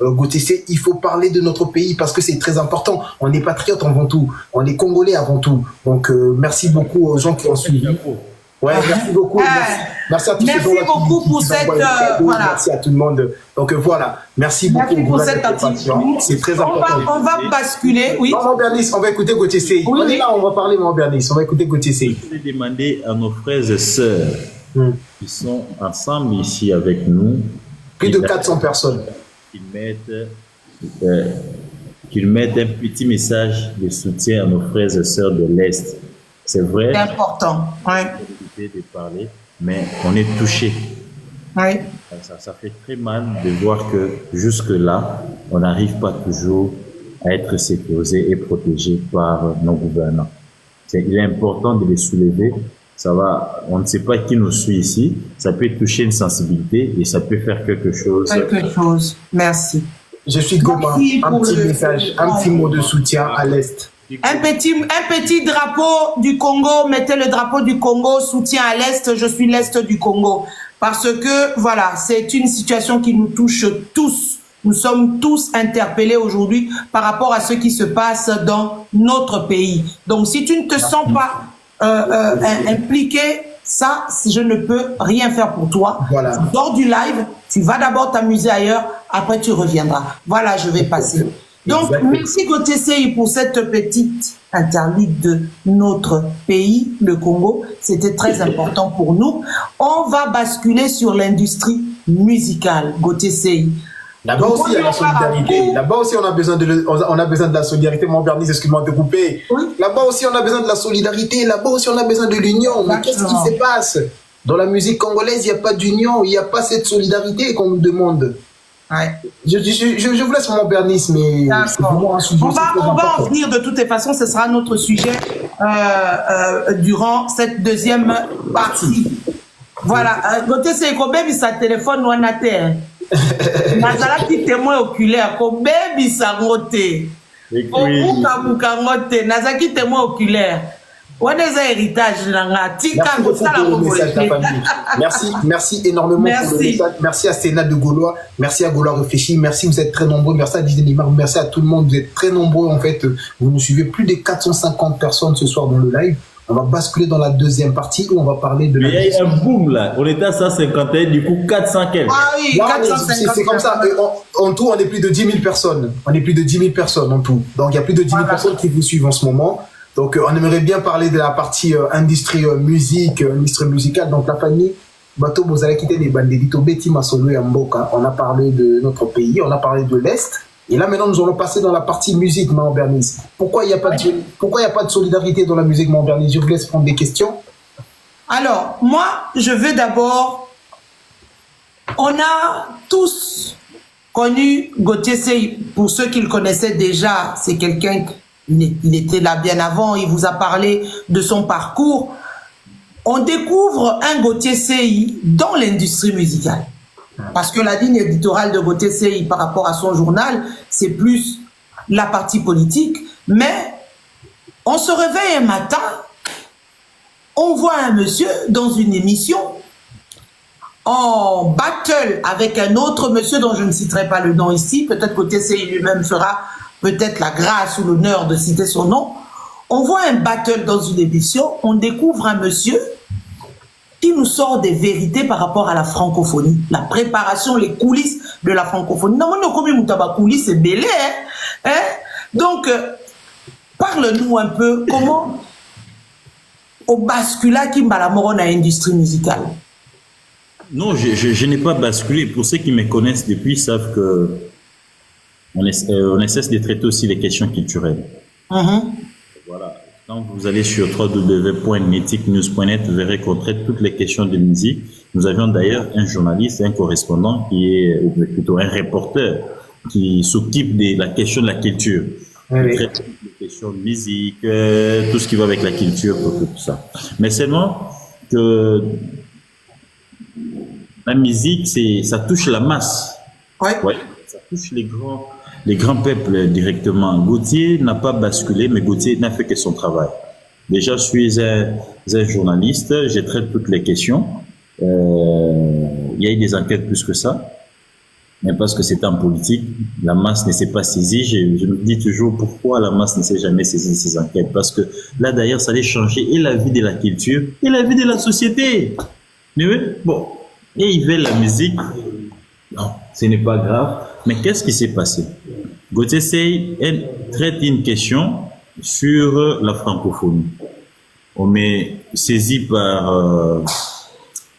Gauthier Sey, il faut parler de notre pays parce que c'est très important. On est patriotes avant tout. On est Congolais avant tout. Donc, merci beaucoup aux gens qui ont suivi. Ouais, merci beaucoup. Merci à tous merci beaucoup pour cette voilà. Merci à tout le monde. Donc voilà, merci beaucoup pour cette activité. C'est très important. On va basculer, oui. Maman Bernice, on va écouter Gauthier Sey. Oui, on est là, on va parler Maman Bernice. On va écouter Gauthier Sey. Je vais demander à nos frères et sœurs qui sont ensemble ici avec nous. Plus de 400 personnes. Qu'ils mettent un petit message de soutien à nos frères et sœurs de l'Est. C'est vrai. C'est important. Ouais. De parler, mais on est touché. Oui. Ça fait très mal de voir que jusque-là, on n'arrive pas toujours à être sécurisé et protégé par nos gouvernants. Il est important de les soulever. On ne sait pas qui nous suit ici. Ça peut toucher une sensibilité et ça peut faire quelque chose. Merci. Je suis Goma. Un petit message, un petit mot de soutien à l'Est. Un petit drapeau du Congo, mettez le drapeau du Congo, soutien à l'Est, je suis l'Est du Congo. Parce que, voilà, c'est une situation qui nous touche tous, nous sommes tous interpellés aujourd'hui par rapport à ce qui se passe dans notre pays. Donc, si tu ne te sens pas impliqué, ça, je ne peux rien faire pour toi. Voilà. Tu dors du live, tu vas d'abord t'amuser ailleurs, après tu reviendras. Voilà, je vais passer. Donc, Exactement. merci Gauthier Sey pour cette petite interlude de notre pays, le Congo. C'était très important pour nous. On va basculer sur l'industrie musicale, Gauthier Sey. Là-bas aussi, il y a la solidarité. Là-bas aussi, on a besoin de la solidarité. Mon Bernice, excuse-moi de te couper. Oui. Là-bas aussi, on a besoin de la solidarité. Là-bas aussi, on a besoin de l'union. Mais qu'est-ce qui se passe? Dans la musique congolaise, il n'y a pas d'union. Il n'y a pas cette solidarité qu'on nous demande. Ouais. Je vous laisse mon Bernice, mais c'est vraiment un sujet. On va en venir de toutes les façons. Ce sera notre sujet durant cette deuxième partie. Voilà. Gauthier Sey, combien ça téléphone ou un terre? Nazala qui témoin oculaire, combien ça ngote? Nazala qui témoin oculaire. On est un héritage. Merci énormément pour le message. Merci à Sénat de Gaulois. Merci à Gaulois Réfléchi. Merci, vous êtes très nombreux. Merci à Disney Limar. Merci à tout le monde. Vous êtes très nombreux en fait. Vous nous suivez, plus de 450 personnes ce soir dans le live. On va basculer dans la deuxième partie où on va parler de la... Il y a eu un boom là. On était à 151, du coup 400 quelques. Ah oui, 450. C'est comme ça. En tout, on est plus de 10 000 personnes. On est plus de 10 000 personnes en tout. Donc il y a plus de 10 000 personnes qui vous suivent en ce moment. Donc, on aimerait bien parler de la partie industrie musique, industrie musicale. Donc, la famille, Bato, vous allez quitter les bandelitos, Betty Masolo et Mboka. On a parlé de notre pays, on a parlé de l'Est. Et là, maintenant, nous allons passer dans la partie musique, Maman Bernice. Pourquoi il n'y a pas de solidarité dans la musique, Maman Bernice? Je vous laisse prendre des questions. Alors, moi, je veux d'abord... On a tous connu Gauthier Sey. Pour ceux qui le connaissaient déjà, c'est quelqu'un... Il était là bien avant, il vous a parlé de son parcours. On découvre un Gauthier Sey dans l'industrie musicale. Parce que la ligne éditoriale de Gauthier Sey par rapport à son journal, c'est plus la partie politique. Mais on se réveille un matin, on voit un monsieur dans une émission en battle avec un autre monsieur dont je ne citerai pas le nom ici. Peut-être Gauthier Sey lui-même fera peut-être la grâce ou l'honneur de citer son nom. On voit un battle dans une émission, on découvre un monsieur qui nous sort des vérités par rapport à la francophonie, la préparation, les coulisses de la francophonie. Non, mais comme coulisses, c'est belé, hein? Donc, parle-nous un peu comment au bascula qui mbalamoro dans l'industrie musicale. Non, je n'ai pas basculé. Pour ceux qui me connaissent depuis savent que on essaie de traiter aussi les questions culturelles. Voilà. Quand vous allez sur www.neticnews.net, vous verrez qu'on traite toutes les questions de musique. Nous avions d'ailleurs un journaliste, un correspondant qui est, ou plutôt un reporter, qui s'occupe de la question de la culture. Il traite toutes les questions de musique, tout ce qui va avec la culture, tout ça. Mais seulement que la musique, ça touche la masse. Ouais, ça touche les grands peuples directement. Gauthier n'a pas basculé, mais Gauthier n'a fait que son travail. Déjà, je suis un journaliste, je traite toutes les questions. Il y a eu des enquêtes plus que ça, mais parce que c'est en politique, la masse ne s'est pas saisie. Je me dis toujours pourquoi la masse ne s'est jamais saisie de ces enquêtes. Parce que là, d'ailleurs, ça allait changer et la vie de la culture et la vie de la société. Mais oui, bon, et il veut la musique. Non, ce n'est pas grave. Mais qu'est-ce qui s'est passé? Gauthier Sey traite une question sur la francophonie. On m'est saisi par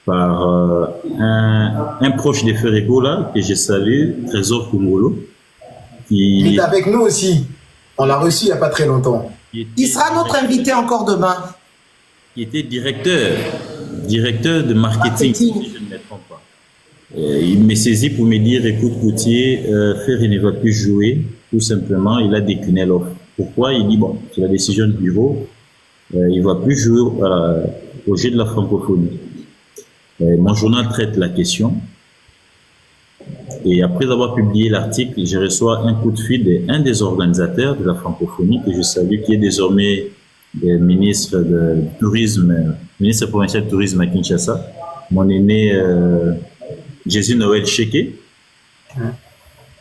un proche de Ferrego là, que je salue, Trésor Kumolo. Il est avec nous aussi. On l'a reçu il n'y a pas très longtemps. Il sera notre invité encore demain. Il était directeur de marketing. Si je ne me trompe pas. Il m'a saisi pour me dire, écoute Gauthier, Ferry ne va plus jouer, tout simplement, il a décliné l'offre. Pourquoi? Il dit, bon, c'est la décision du bureau, il ne va plus jouer au jeu de la francophonie. Mon journal traite la question, et après avoir publié l'article, je reçois un coup de fil d'un des organisateurs de la francophonie, que je salue, qui est désormais ministre de tourisme, ministre provincial de tourisme à Kinshasa, mon aîné Jésus Noël Cheke.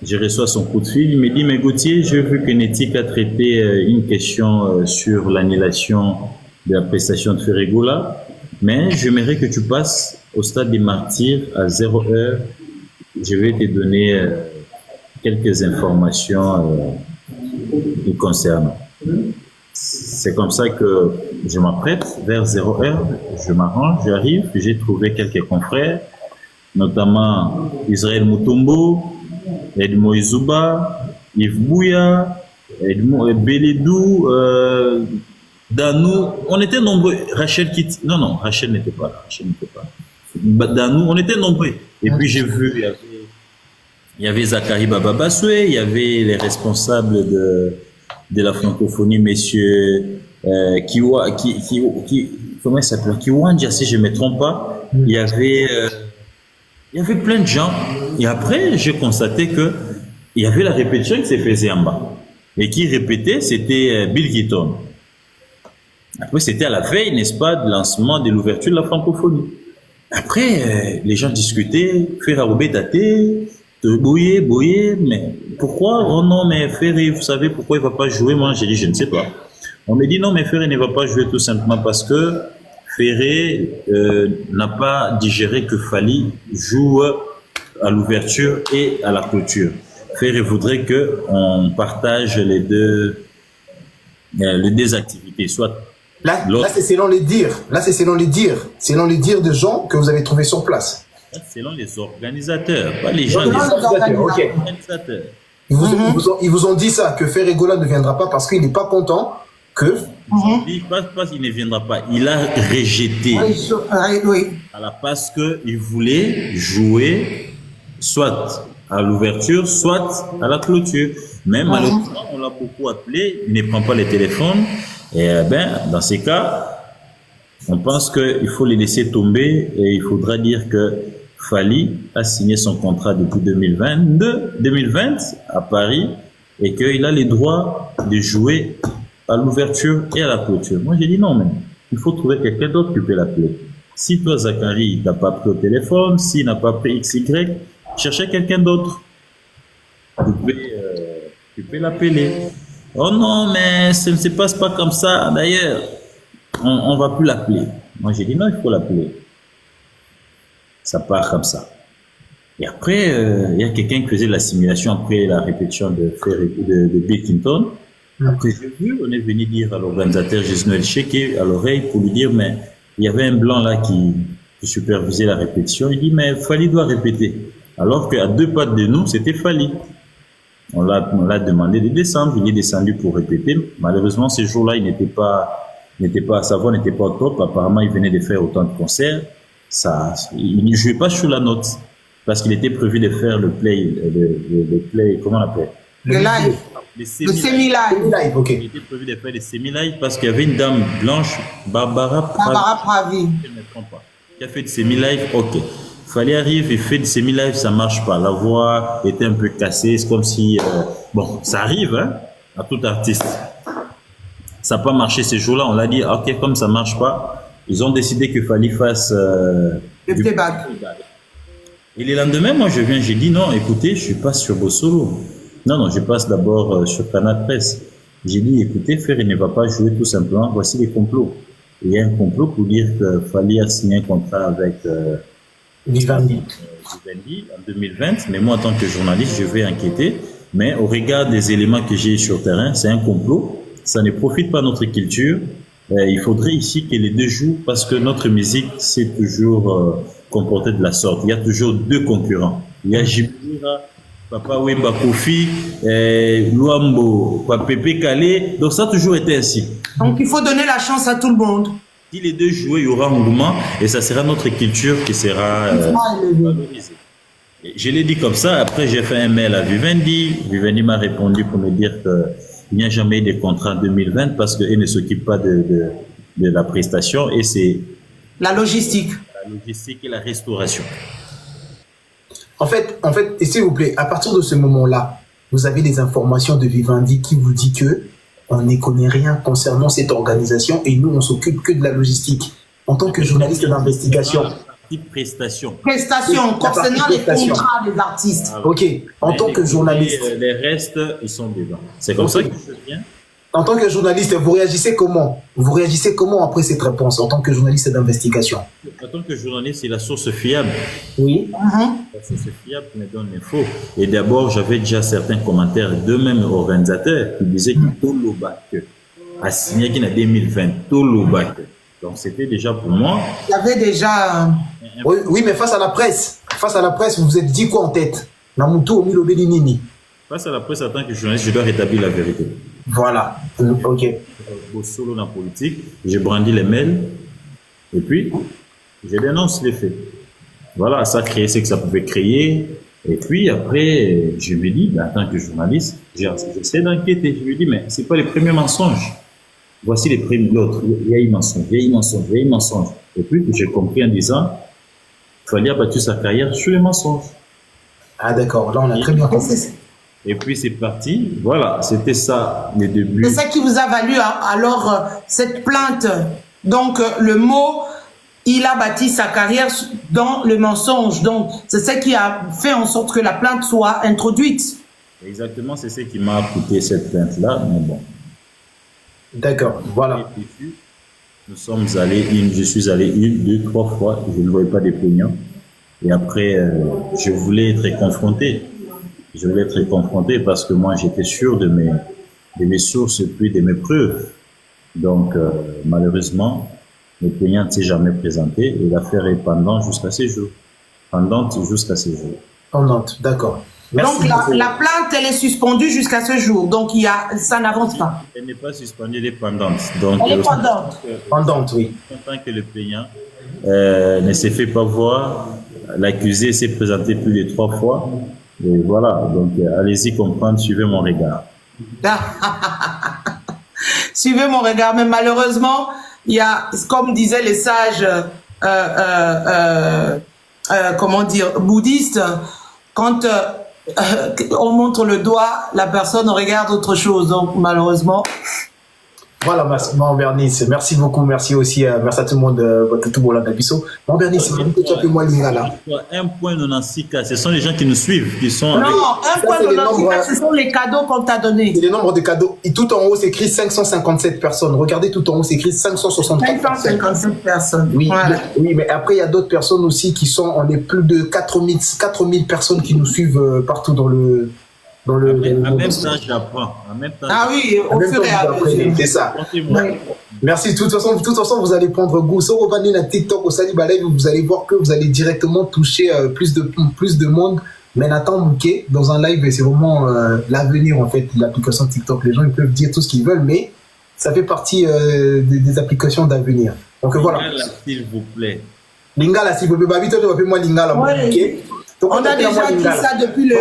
Je reçois son coup de fil, il me dit, mais Gauthier, j'ai vu que Netic a traité une question sur l'annulation de la prestation de Ferregoula, mais j'aimerais que tu passes au stade des martyrs à 0 heure. Je vais te donner quelques informations qui concernent. C'est comme ça que je m'apprête vers 0 heure, je m'arrange, j'arrive, j'ai trouvé quelques confrères, notamment Israël Mutombo, Edmo Izuba, Yves Bouya, Edmo Beledou, Danou, on était nombreux. Rachel Kitty, non, Rachel n'était pas là, Danou, on était nombreux. Et puis j'ai vu, il y avait Zachary Baba Basoué, il y avait les responsables de la francophonie, messieurs comment il s'appelle, Kiwanja, si je ne me trompe pas. Il y avait plein de gens. Et après, j'ai constaté que il y avait la répétition qui se faisait en bas. Et qui répétait, c'était Bill Keaton. Après, c'était à la veille, n'est-ce pas, de lancement de l'ouverture de la francophonie. Après, les gens discutaient, Ferraroubé daté, Boyer, mais pourquoi? Oh non, mais Ferré, vous savez pourquoi il ne va pas jouer? Moi, j'ai dit, je ne sais pas. On me dit, non, mais Ferré ne va pas jouer tout simplement parce que Ferré n'a pas digéré que Fally joue à l'ouverture et à la clôture. Ferré voudrait qu'on partage les deux activités, soit Là, c'est selon les dires. Là, c'est selon les dires. Selon les dires de gens que vous avez trouvés sur place. Selon les organisateurs, pas les gens. Les organisateurs, ok. Organisateurs. Ils vous ont dit ça, que Ferregoula ne viendra pas parce qu'il n'est pas content que... Il pas qu'il ne viendra pas. Il a rejeté. Oui. Parce qu'il voulait jouer soit à l'ouverture, soit à la clôture. Mais malheureusement, on l'a beaucoup appelé, il ne prend pas les téléphones. Et dans ces cas, on pense qu'il faut les laisser tomber et il faudra dire que Fally a signé son contrat depuis 2020 à Paris et qu'il a les droits de jouer à l'ouverture et à la clôture. Moi, j'ai dit non, mais il faut trouver quelqu'un d'autre qui peut l'appeler. Si toi, Zachary, il t'a pas pris au téléphone, s'il n'a pas pris XY, cherchez quelqu'un d'autre. Tu peux l'appeler. Oh non, mais ça ne se passe pas comme ça. D'ailleurs, on va plus l'appeler. Moi, j'ai dit non, il faut l'appeler. Ça part comme ça. Et après, il y a quelqu'un qui faisait la simulation après la répétition de Bill Keaton. Après, j'ai vu, on est venu dire à l'organisateur Jésus-Noël Cheké à l'oreille pour lui dire, mais il y avait un blanc là qui supervisait la répétition. Il dit, mais Fally doit répéter. Alors qu'à 2 pas de nous, c'était Fally. On l'a demandé de descendre. Il est descendu pour répéter. Malheureusement, ce jour-là, sa voix n'était pas au top. Apparemment, il venait de faire autant de concerts. Il ne jouait pas sur la note. Parce qu'il était prévu de faire le play, comment on l'appelle? Le live. Le semi-live. Ok. Il était prévu de faire des semi-live parce qu'il y avait une dame blanche, Barbara Pravi, qui a fait des semi-live. Ok. Fally arrive, il fait des semi-live, ça marche pas. La voix était un peu cassée, c'est comme si... bon, ça arrive hein, à tout artiste. Ça n'a pas marché ces jours-là, on l'a dit, ok, comme ça marche pas, ils ont décidé que Fally fasse... le playback. Et le lendemain, moi je viens, j'ai dit non, écoutez, je suis pas sur Bossolo. Non, je passe d'abord sur Canal Presse. J'ai dit, écoutez, Ferré ne va pas jouer tout simplement, voici les complots. Il y a un complot pour dire que Fally a signé un contrat avec... Vivendi en 2020, mais moi en tant que journaliste, je vais enquêter. Mais au regard des éléments que j'ai sur le terrain, c'est un complot. Ça ne profite pas à notre culture. Il faudrait ici que les deux jouent parce que notre musique s'est toujours comportée de la sorte. Il y a toujours 2 concurrents. Il y a Jibura, Papa Wemba Kofi, Luambo, Papa Pepe Kale. Donc ça a toujours été ainsi. Donc il faut donner la chance à tout le monde. Si les deux jouent, il y aura un mouvement et ça sera notre culture qui sera valorisée. Je l'ai dit comme ça. Après, j'ai fait un mail à Vivendi. Vivendi m'a répondu pour me dire qu'il n'y a jamais eu de contrat en 2020 parce qu'il ne s'occupe pas de la prestation et c'est la logistique. La logistique et la restauration. En fait, et s'il vous plaît, à partir de ce moment-là, vous avez des informations de Vivendi qui vous dit que on ne connaît rien concernant cette organisation et nous, on s'occupe que de la logistique. En tant que journaliste d'investigation. partie prestation. Prestation, La partie concernant les prestation. contrats des artistes. Ah, Ok, en tant que journaliste. Les restes, ils sont dedans. C'est comme ça que je viens. En tant que journaliste, vous réagissez comment? Vous réagissez comment après cette réponse en tant que journaliste d'investigation? En tant que journaliste, c'est la source fiable. Oui. La source fiable qui me donne l'info. Et d'abord, j'avais déjà certains commentaires d'eux-mêmes organisateurs qui disaient que Tolobac a signé qu'il en 2020. Tolobac. Donc, c'était déjà pour moi. Il y avait déjà... Oui, mais face à la presse, vous vous êtes dit quoi en tête? Namutu Omilo Belinini. Face à la presse, en tant que journaliste, je dois rétablir la vérité. Voilà. Ok. Au solo dans la politique, j'ai brandi les mails et puis je dénonce les faits. Voilà, ça créait ce que ça pouvait créer. Et puis après, je me dis, ben, en tant que journaliste, j'essaie d'enquêter. Je me dis, mais c'est pas les premiers mensonges. Voici les premiers, l'autre. Il y a eu mensonge, il y a eu mensonge, il y a eu mensonge. Et puis j'ai compris en disant, il fallait abattre sa carrière sur les mensonges. Ah d'accord, là on a très bien compris. Et puis c'est parti. Voilà, c'était ça les débuts. C'est ça qui vous a valu alors cette plainte. Donc le mot, il a bâti sa carrière dans le mensonge. Donc c'est ça qui a fait en sorte que la plainte soit introduite. Exactement, c'est ce qui m'a coûté cette plainte-là, mais bon. D'accord, voilà. Et puis, nous sommes allés je suis allé 1, 2, 3 fois, je ne voyais pas des plaignants. Et après, je voulais être confronté. Je voulais être confronté parce que moi, j'étais sûr de mes sources et puis de mes preuves. Donc, malheureusement, le plaignant ne s'est jamais présenté et l'affaire est pendante jusqu'à ce jour. Pendante jusqu'à ce jour. Pendante, d'accord. Merci. Donc la plainte, elle est suspendue jusqu'à ce jour. Donc ça n'avance pas. Elle n'est pas suspendue, elle est pendante. Donc, Elle est pendante. Pendante, oui. Tant que le plaignant ne s'est fait pas voir, l'accusé s'est présenté plus de 3 fois. Et voilà, donc allez-y comprendre, suivez mon regard. Suivez mon regard, mais malheureusement, il y a, comme disaient les sages, comment dire, bouddhistes, quand on montre le doigt, la personne regarde autre chose. Donc malheureusement. Voilà, merci, mon Bernice. Merci beaucoup. Merci aussi. Merci à tout le monde. Tout le monde à Bisso. Mon Bernice, tu appelles moi Lingala. 1.96K, ce sont les gens qui nous suivent, qui sont. Non, 1.96K, ce sont les cadeaux qu'on t'a donnés. C'est le nombre de cadeaux. Et tout en haut, c'est écrit 557 personnes. Regardez, tout en haut, c'est écrit 567 personnes. Oui, voilà. Oui, mais après, il y a d'autres personnes aussi qui sont. On est plus de 4000 personnes qui nous suivent partout dans le. En même temps, j'apprends. Ah oui, au fur et à mesure. C'est ça. Merci. De toute façon, vous allez prendre goût. Si vous revenez à TikTok au Saliba Live, vous allez voir que vous allez directement toucher plus de monde. Mais Nathan Mouquet, dans un live, c'est vraiment l'avenir en fait de l'application TikTok. Les gens ils peuvent dire tout ce qu'ils veulent, mais ça fait partie des applications d'avenir. Donc voilà. Lingala, s'il vous plaît. Lingala, s'il vous plaît. Bah, vite, on va appeler moi Lingala. Ouais. Donc, on a déjà dit ça depuis le...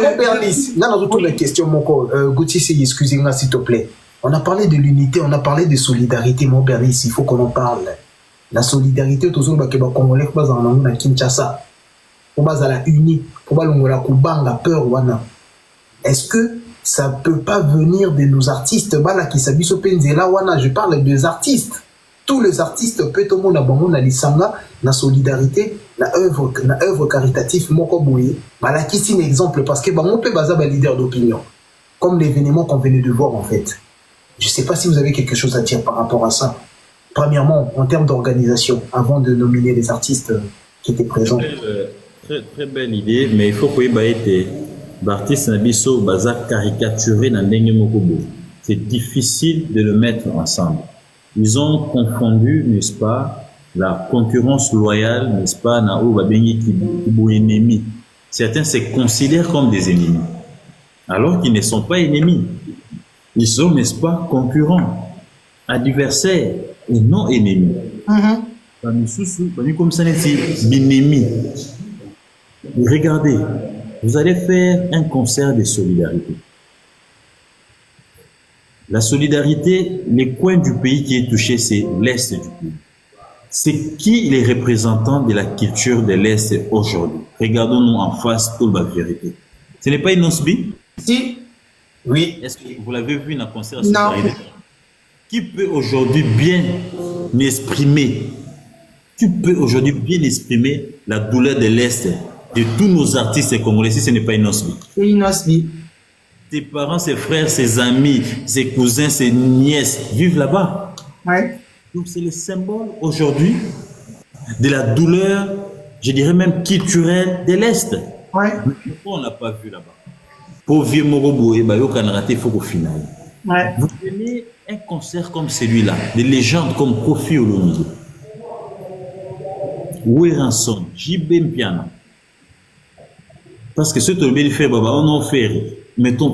Non, toutes les questions, mon co. Gauthier, excusez-moi, s'il te plaît. On a parlé de l'unité, on a parlé de solidarité, mon Bernice, il faut qu'on en parle. La solidarité, tout le monde qui va congolais, qui va en Kinshasa, qui va la unie, qui va la kubanga, peur, wana. Est-ce que ça peut pas venir de nos artistes, bala qui s'habillent au Penzela, wana, je parle des artistes. Tous les artistes peuvent au monde abandonner la lisanga, la solidarité, la œuvre caritative, moko boye. Voilà qui c'est un exemple parce que on peut baser un leader d'opinion, comme l'événement qu'on venait de voir en fait. Je sais pas si vous avez quelque chose à dire par rapport à ça. Premièrement, en termes d'organisation, avant de nominer les artistes qui étaient présents. Très belle idée, mais il faut que les artistes nabiso baza caricaturé dans ndenge moko boye. C'est difficile de le mettre ensemble. Ils ont confondu, n'est-ce pas, la concurrence loyale, n'est-ce pas, na ou babengi qui ennemis. Certains se considèrent comme des ennemis, alors qu'ils ne sont pas ennemis. Ils sont, n'est-ce pas, concurrents, adversaires et non ennemis. Comme ça, ennemis. Regardez, vous allez faire un concert de solidarité. La solidarité, les coins du pays qui est touché, c'est l'Est du pays. C'est qui les représentants de la culture de l'Est aujourd'hui? Regardons-nous en face toute la vérité. Ce n'est pas Inosbi? Si. Oui. Est-ce que vous l'avez vu dans le concert de solidarité? Qui peut aujourd'hui bien exprimer Tu peux aujourd'hui bien exprimer la douleur de l'Est de tous nos artistes congolais si ce n'est pas Inosbi. Et Inosbi. Ses parents, ses frères, ses amis, ses cousins, ses nièces vivent là-bas. Ouais. Donc c'est le symbole aujourd'hui de la douleur, je dirais même culturelle de l'Est. Ouais. Mais pourquoi on ne l'a pas vu là-bas? Pour vieux Morobo et Bayo Kanarate, il faut qu'au final. Ouais. Vous prenez un concert comme celui-là, des légendes comme Kofi Olomide, Ouéranson, J.B. Mpiana. Parce que ceux qui ont fait, on a fait, mettons,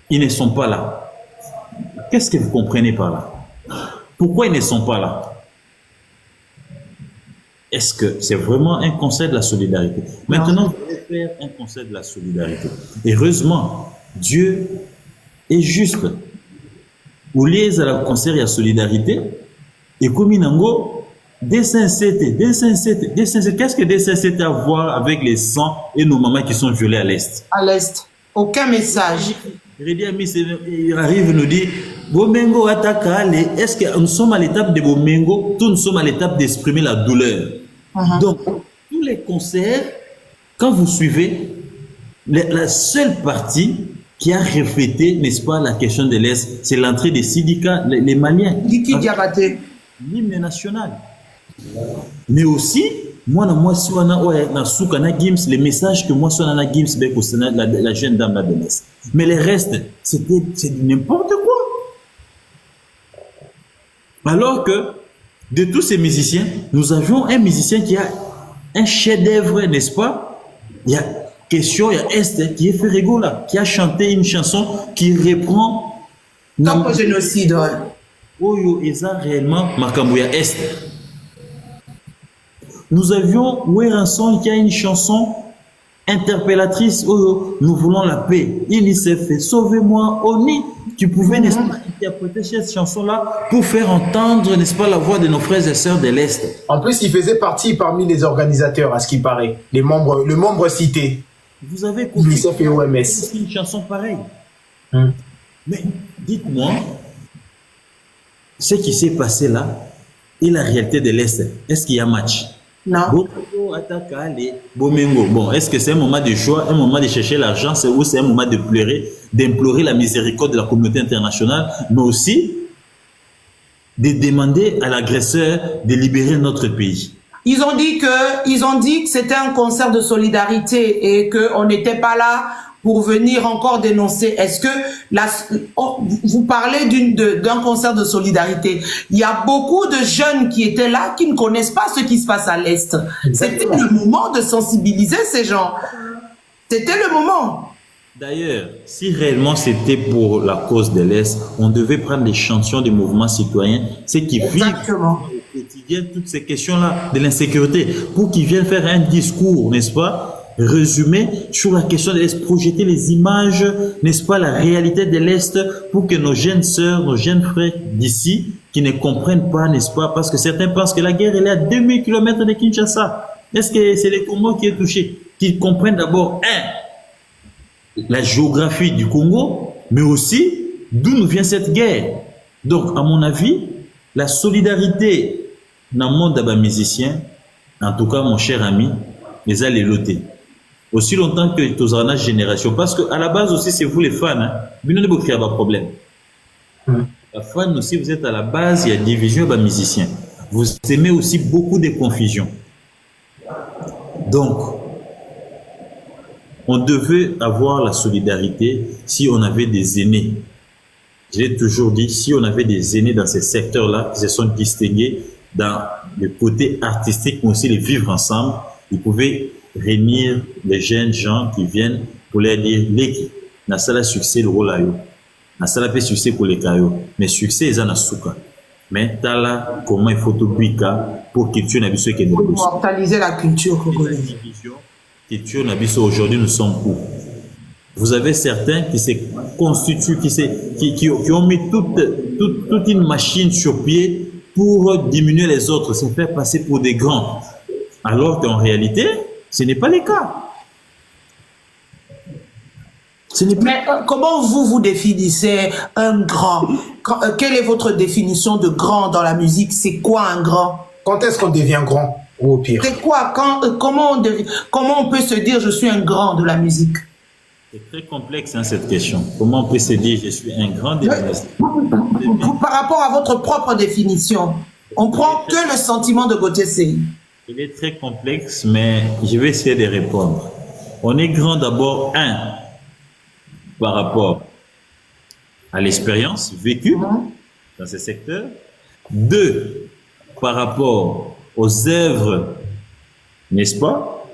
ils ne sont pas là. Qu'est-ce que vous comprenez par là? Pourquoi ils ne sont pas là? Est-ce que c'est vraiment un concert de la solidarité? Maintenant, vous allez faire un concert de la solidarité. Heureusement, Dieu est juste. Au lieu de la concert et la solidarité, et comme Inango, D57, qu'est-ce que D57 a à voir avec les sangs et nos mamans qui sont violées à l'Est? À l'Est. Aucun message. Il arrive nous dit Bomengo Atakale, est-ce que nous sommes à l'étape de Bomengo, tous nous sommes à l'étape d'exprimer la douleur. Donc, tous les concerts, quand vous suivez, la seule partie qui a reflété, n'est-ce pas, la question de l'Est, c'est l'entrée des syndicats, les Maliens. L'hymne national. Mais aussi, moi, si on a Soukana Gims, les messages que moi, si on a Gims, la jeune dame la Bénès. Mais le reste, c'est n'importe quoi. Alors que, de tous ces musiciens, nous avions un musicien qui a un chef-d'œuvre, n'est-ce pas? Il y a question, il y a Est qui est Ferrego là, qui a chanté une chanson qui reprend. Tant génocide, ouais. Oyo Eza réellement Makambouya Est. Nous avions Ouéranson qui a une chanson interpellatrice. Oyo, nous voulons la paix. UNICEF, sauvez-moi, Oni. Tu pouvais, n'est-ce pas, interpréter cette chanson-là pour faire entendre, n'est-ce pas, la voix de nos frères et sœurs de l'Est. En plus, il faisait partie parmi les organisateurs, à ce qui paraît, le membre cité. Vous avez compris. UNICEF et OMS. C'est une chanson pareille. Mais dites-moi, ce qui s'est passé là et la réalité de l'Est, est-ce qu'il y a match? Non. Bon, est-ce que c'est un moment de joie, un moment de chercher l'argent, ou c'est un moment de pleurer, d'implorer la miséricorde de la communauté internationale, mais aussi de demander à l'agresseur de libérer notre pays? Ils ont dit que c'était un concert de solidarité et qu'on n'était pas là pour venir encore dénoncer. Est-ce que vous parlez d'un concert de solidarité? Il y a beaucoup de jeunes qui étaient là qui ne connaissent pas ce qui se passe à l'Est. C'était le moment de sensibiliser ces gens. C'était le moment. D'ailleurs, si réellement c'était pour la cause de l'Est, on devait prendre les champions des mouvements citoyens, ceux qui vivent au quotidien toutes ces questions-là de l'insécurité, pour qu'ils viennent faire un discours, n'est-ce pas, résumé sur la question de l'Est, projeter les images, n'est-ce pas, la réalité de l'Est, pour que nos jeunes sœurs, nos jeunes frères d'ici, qui ne comprennent pas, n'est-ce pas, parce que certains pensent que la guerre, elle est à 2000 km de Kinshasa. Est-ce que c'est le Congo qui est touché? Qu'ils comprennent d'abord, la géographie du Congo, mais aussi d'où nous vient cette guerre. Donc, à mon avis, la solidarité dans le monde des musiciens, en tout cas, mon cher ami, les a les lotés. Aussi longtemps que tu as une génération, parce qu'à la base aussi, c'est vous les fans, vous n'avez pas de problème. La fan aussi, vous êtes à la base, il y a division des musiciens. Vous aimez aussi beaucoup de confusion. Donc, on devait avoir la solidarité si on avait des aînés. J'ai toujours dit, si on avait des aînés dans ces secteurs-là, qui se sont distingués dans le côté artistique, mais aussi les vivre ensemble, ils pouvaient réunir les jeunes gens qui viennent pour leur dire, Leki, na sala succès le rôle ayo, na sala pe succès pour les cailloux, mais succès ils en a souka. Mais tala comment il faut tout bika pour culture na biso qui pour immortaliser la culture congolaise. Culture na biso aujourd'hui nous sommes où? Vous avez certains qui se constituent, qui ont mis toute une machine sur pied pour diminuer les autres, se faire passer pour des grands. Alors qu'en réalité, ce n'est pas le cas. Mais comment vous définissez un grand? Quelle est votre définition de grand dans la musique? C'est quoi un grand? Quand est-ce qu'on devient grand, ou au pire? C'est quoi comment on peut se dire je suis un grand de la musique? C'est très complexe, hein, cette question. Comment on peut se dire je suis un grand de la musique? Par rapport à votre propre définition, on prend que le sentiment de Gauthier Seye. Il est très complexe, mais je vais essayer de répondre. On est grand d'abord, par rapport à l'expérience vécue dans ce secteur. 2, par rapport aux œuvres, n'est-ce pas,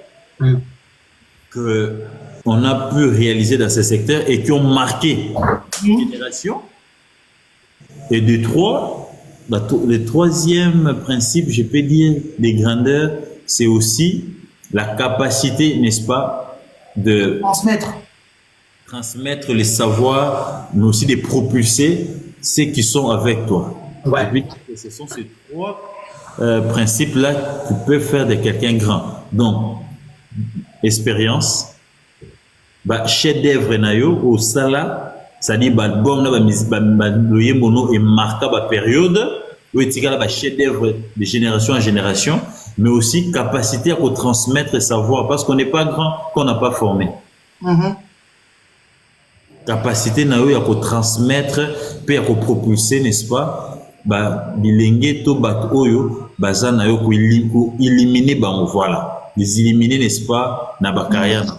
que on a pu réaliser dans ce secteur et qui ont marqué une génération. Et de 3, le troisième principe, je peux dire, des grandeurs, c'est aussi la capacité, n'est-ce pas, de transmettre les savoirs, mais aussi de propulser ceux qui sont avec toi. Ouais. Et puis, ce sont ces 3 principes-là qui peuvent faire de quelqu'un grand. Donc, expérience, chef d'œuvre nayo au sala, c'est-à-dire album na loyer mono et marqué la période où il y a chef d'œuvre de génération en génération, mais aussi capacité à transmettre le savoir parce qu'on n'est pas grand qu'on n'a pas formé. Capacité nayo à transmettre puis à propulser, n'est-ce pas, bilenge to bat oyo baza nayo ko éliminer voilà, les éliminer, n'est-ce pas, na ba carrière.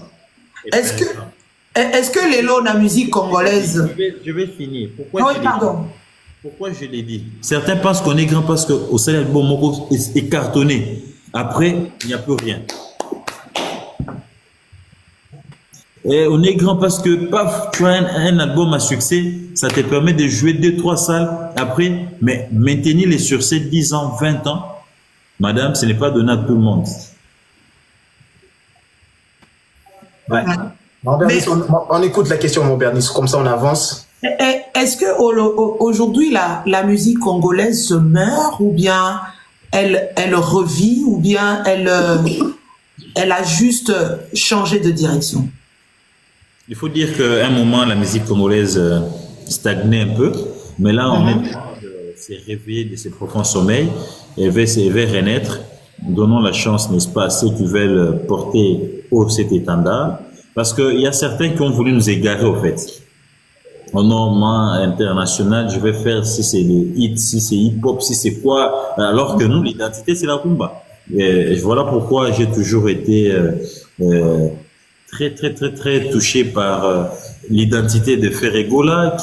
Est-ce que les lots de la musique congolaise... Je vais finir. Pourquoi je l'ai dit? Certains pensent qu'on est grand parce qu'au sein de l'album Moko est cartonné. Après, il n'y a plus rien. Et on est grand parce que, paf, tu as un album à succès, ça te permet de jouer 2-3 salles. Après, mais maintenir les succès 10 ans, 20 ans, madame, ce n'est pas donné à tout le monde. Ouais. On écoute la question, mon Bernice, comme ça on avance. Est-ce que aujourd'hui la musique congolaise se meurt ou bien elle revit ou bien elle a juste changé de direction? Il faut dire qu'à un moment la musique congolaise stagnait un peu, mais là on est en train de se réveiller de ce profond sommeil et veut renaître. Donnons la chance, n'est-ce pas, à ceux qui veulent porter haut cet étendard. Parce qu'il y a certains qui ont voulu nous égarer, au fait. Au norme international, je vais faire si c'est les hits, si c'est hip-hop, si c'est quoi. Alors que nous, l'identité, c'est la rumba. Et voilà pourquoi j'ai toujours été très touché par l'identité de Ferregola,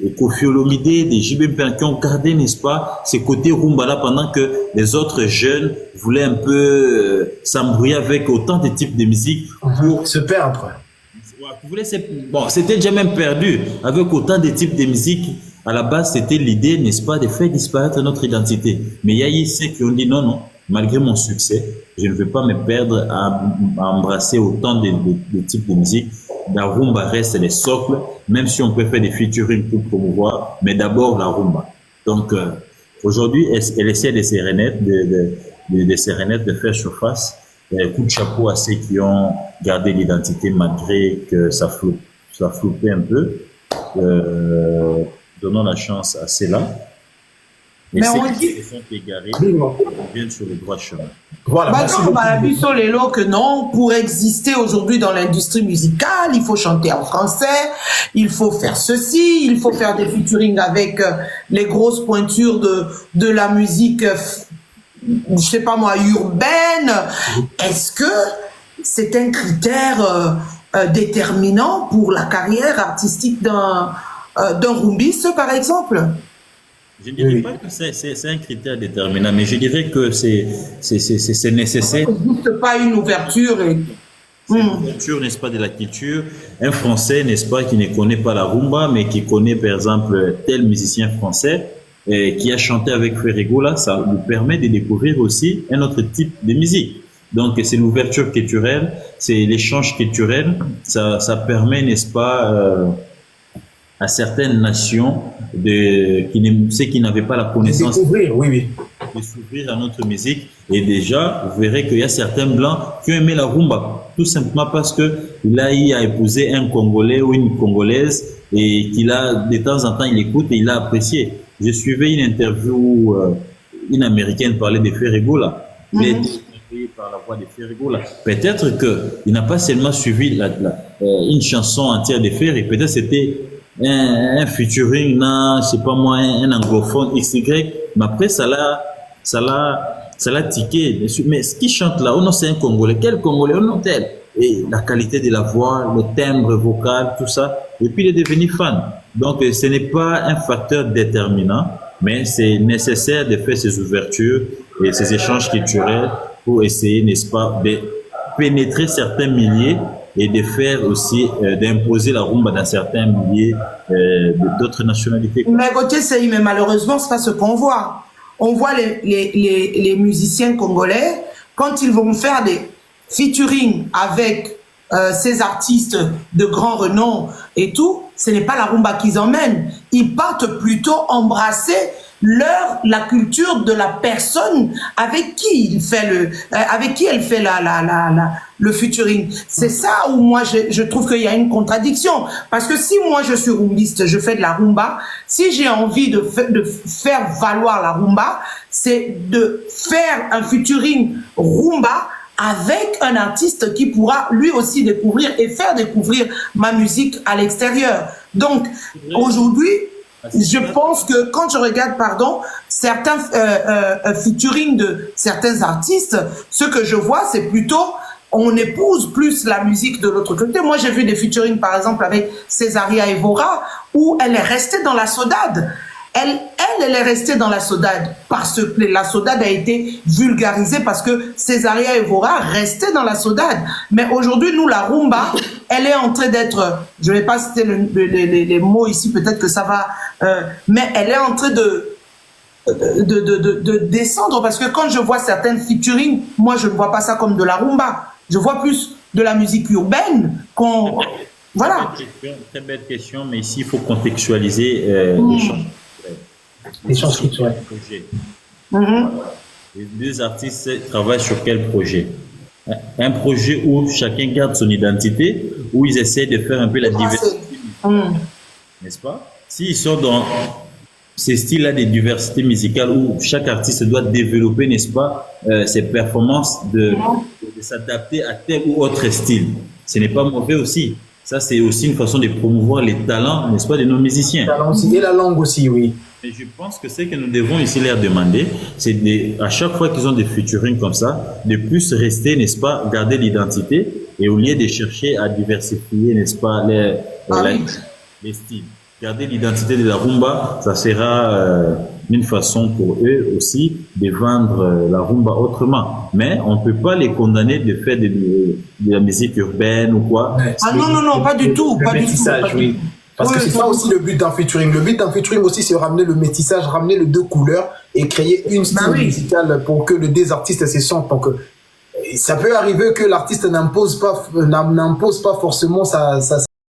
et Koffi Olomide, des JB Mpen qui ont gardé, n'est-ce pas, ces côtés rumba là pendant que les autres jeunes voulaient un peu s'embrouiller avec autant de types de musique pour se perdre. Bon, c'était déjà même perdu avec autant de types de musique. À la base, c'était l'idée, n'est-ce pas, de faire disparaître notre identité. Mais il y a eu ceux qui ont dit non, malgré mon succès, je ne vais pas me perdre à embrasser autant de types de musique. La rumba reste les socles, même si on peut faire des featuring pour promouvoir, mais d'abord la rumba. Donc, aujourd'hui, elle essaie de se renaître, de faire surface. Coup de chapeau à ceux qui ont gardé l'identité malgré que ça floupait un peu. Donnons la chance à ceux-là. Et ceux qui se sont égarés viennent sur le droit chemin. Voilà. Que non, pour exister aujourd'hui dans l'industrie musicale, il faut chanter en français, il faut faire ceci, il faut faire des featuring avec les grosses pointures de la musique, je sais pas moi, urbaine. Est-ce que c'est un critère déterminant pour la carrière artistique d'un rumbiste, par exemple? Je ne dirais pas que c'est un critère déterminant, mais je dirais que c'est nécessaire. Il n'existe pas une ouverture. C'est une ouverture, n'est-ce pas, de la culture. Un Français, n'est-ce pas, qui ne connaît pas la rumba, mais qui connaît, par exemple, tel musicien français qui a chanté avec Ferregola, ça nous permet de découvrir aussi un autre type de musique. Donc, c'est l'ouverture culturelle, c'est l'échange culturel. Ça permet, n'est-ce pas, à certaines nations ceux qui n'avaient pas la connaissance de s'ouvrir à notre musique. Et déjà, vous verrez qu'il y a certains blancs qui ont aimé la rumba, tout simplement parce que il a épousé un Congolais ou une Congolaise et qu'il a, de temps en temps, il écoute et il a apprécié. Je suivais une interview une Américaine parlait de Ferregola. Il a été créé par la voix de Ferregola. Peut-être qu'il n'a pas seulement suivi une chanson entière de Ferry, peut-être c'était un featuring, je sais pas moi, un anglophone XY, mais après ça l'a tiqué. Mais ce qui chante là, oh non, c'est un Congolais. Quel Congolais? Oh non, tel. Et la qualité de la voix, le timbre vocal, tout ça. Et puis il est devenu fan. Donc ce n'est pas un facteur déterminant, mais c'est nécessaire de faire ces ouvertures et ces échanges culturels pour essayer, n'est-ce pas, de pénétrer certains milliers et de faire aussi, d'imposer la rumba dans certains milliers d'autres nationalités. Mais Gauthier Sey, mais malheureusement, c'est pas ce qu'on voit. On voit les musiciens congolais, quand ils vont faire des featuring avec ces artistes de grand renom et tout, ce n'est pas la rumba qu'ils emmènent. Ils partent plutôt embrasser la culture de la personne avec qui elle fait le featuring. C'est ça où moi je trouve qu'il y a une contradiction. Parce que si moi je suis rumbiste, je fais de la rumba, si j'ai envie de faire valoir la rumba, c'est de faire un featuring rumba avec un artiste qui pourra lui aussi découvrir et faire découvrir ma musique à l'extérieur. Donc, aujourd'hui, je pense que quand je regarde, certains featuring de certains artistes, ce que je vois, c'est plutôt, on épouse plus la musique de l'autre côté. Moi, j'ai vu des featuring, par exemple, avec Césaria Evora, où elle est restée dans la saudade. Elle est restée dans la saudade parce que la saudade a été vulgarisée parce que Césaria Evora restait dans la saudade. Mais aujourd'hui, nous, la rumba, elle est en train d'être, je ne vais pas citer les mots ici, peut-être que ça va, mais elle est en train de descendre parce que quand je vois certaines featuring, moi, je ne vois pas ça comme de la rumba. Je vois plus de la musique urbaine voilà. Très belle question, mais ici, il faut contextualiser les chances culturelles. Les deux artistes travaillent sur quel projet? Un projet où chacun garde son identité, où ils essaient de faire un peu la diversité, n'est-ce pas? S'ils sont dans ces styles-là de diversité musicale où chaque artiste doit développer, n'est-ce pas, ses performances, de s'adapter à tel ou autre style, ce n'est pas mauvais aussi. Ça, c'est aussi une façon de promouvoir les talents, n'est-ce pas, de nos musiciens. Et la langue aussi, oui. Mais je pense que ce que nous devons ici leur demander, c'est à chaque fois qu'ils ont des featuring comme ça, de plus rester, n'est-ce pas, garder l'identité et au lieu de chercher à diversifier, n'est-ce pas, les styles. Garder l'identité de la rumba, ça sera une façon pour eux aussi de vendre la rumba autrement. Mais on ne peut pas les condamner de faire de la musique urbaine ou quoi. Ah non, pas du tout. Pas du tout. Oui. Parce que c'est ça aussi le but d'un featuring. Le but d'un featuring aussi, c'est ramener le métissage, ramener les deux couleurs et créer une style musicale pour que les deux artistes se sentent. Donc, ça peut arriver que l'artiste n'impose pas forcément sa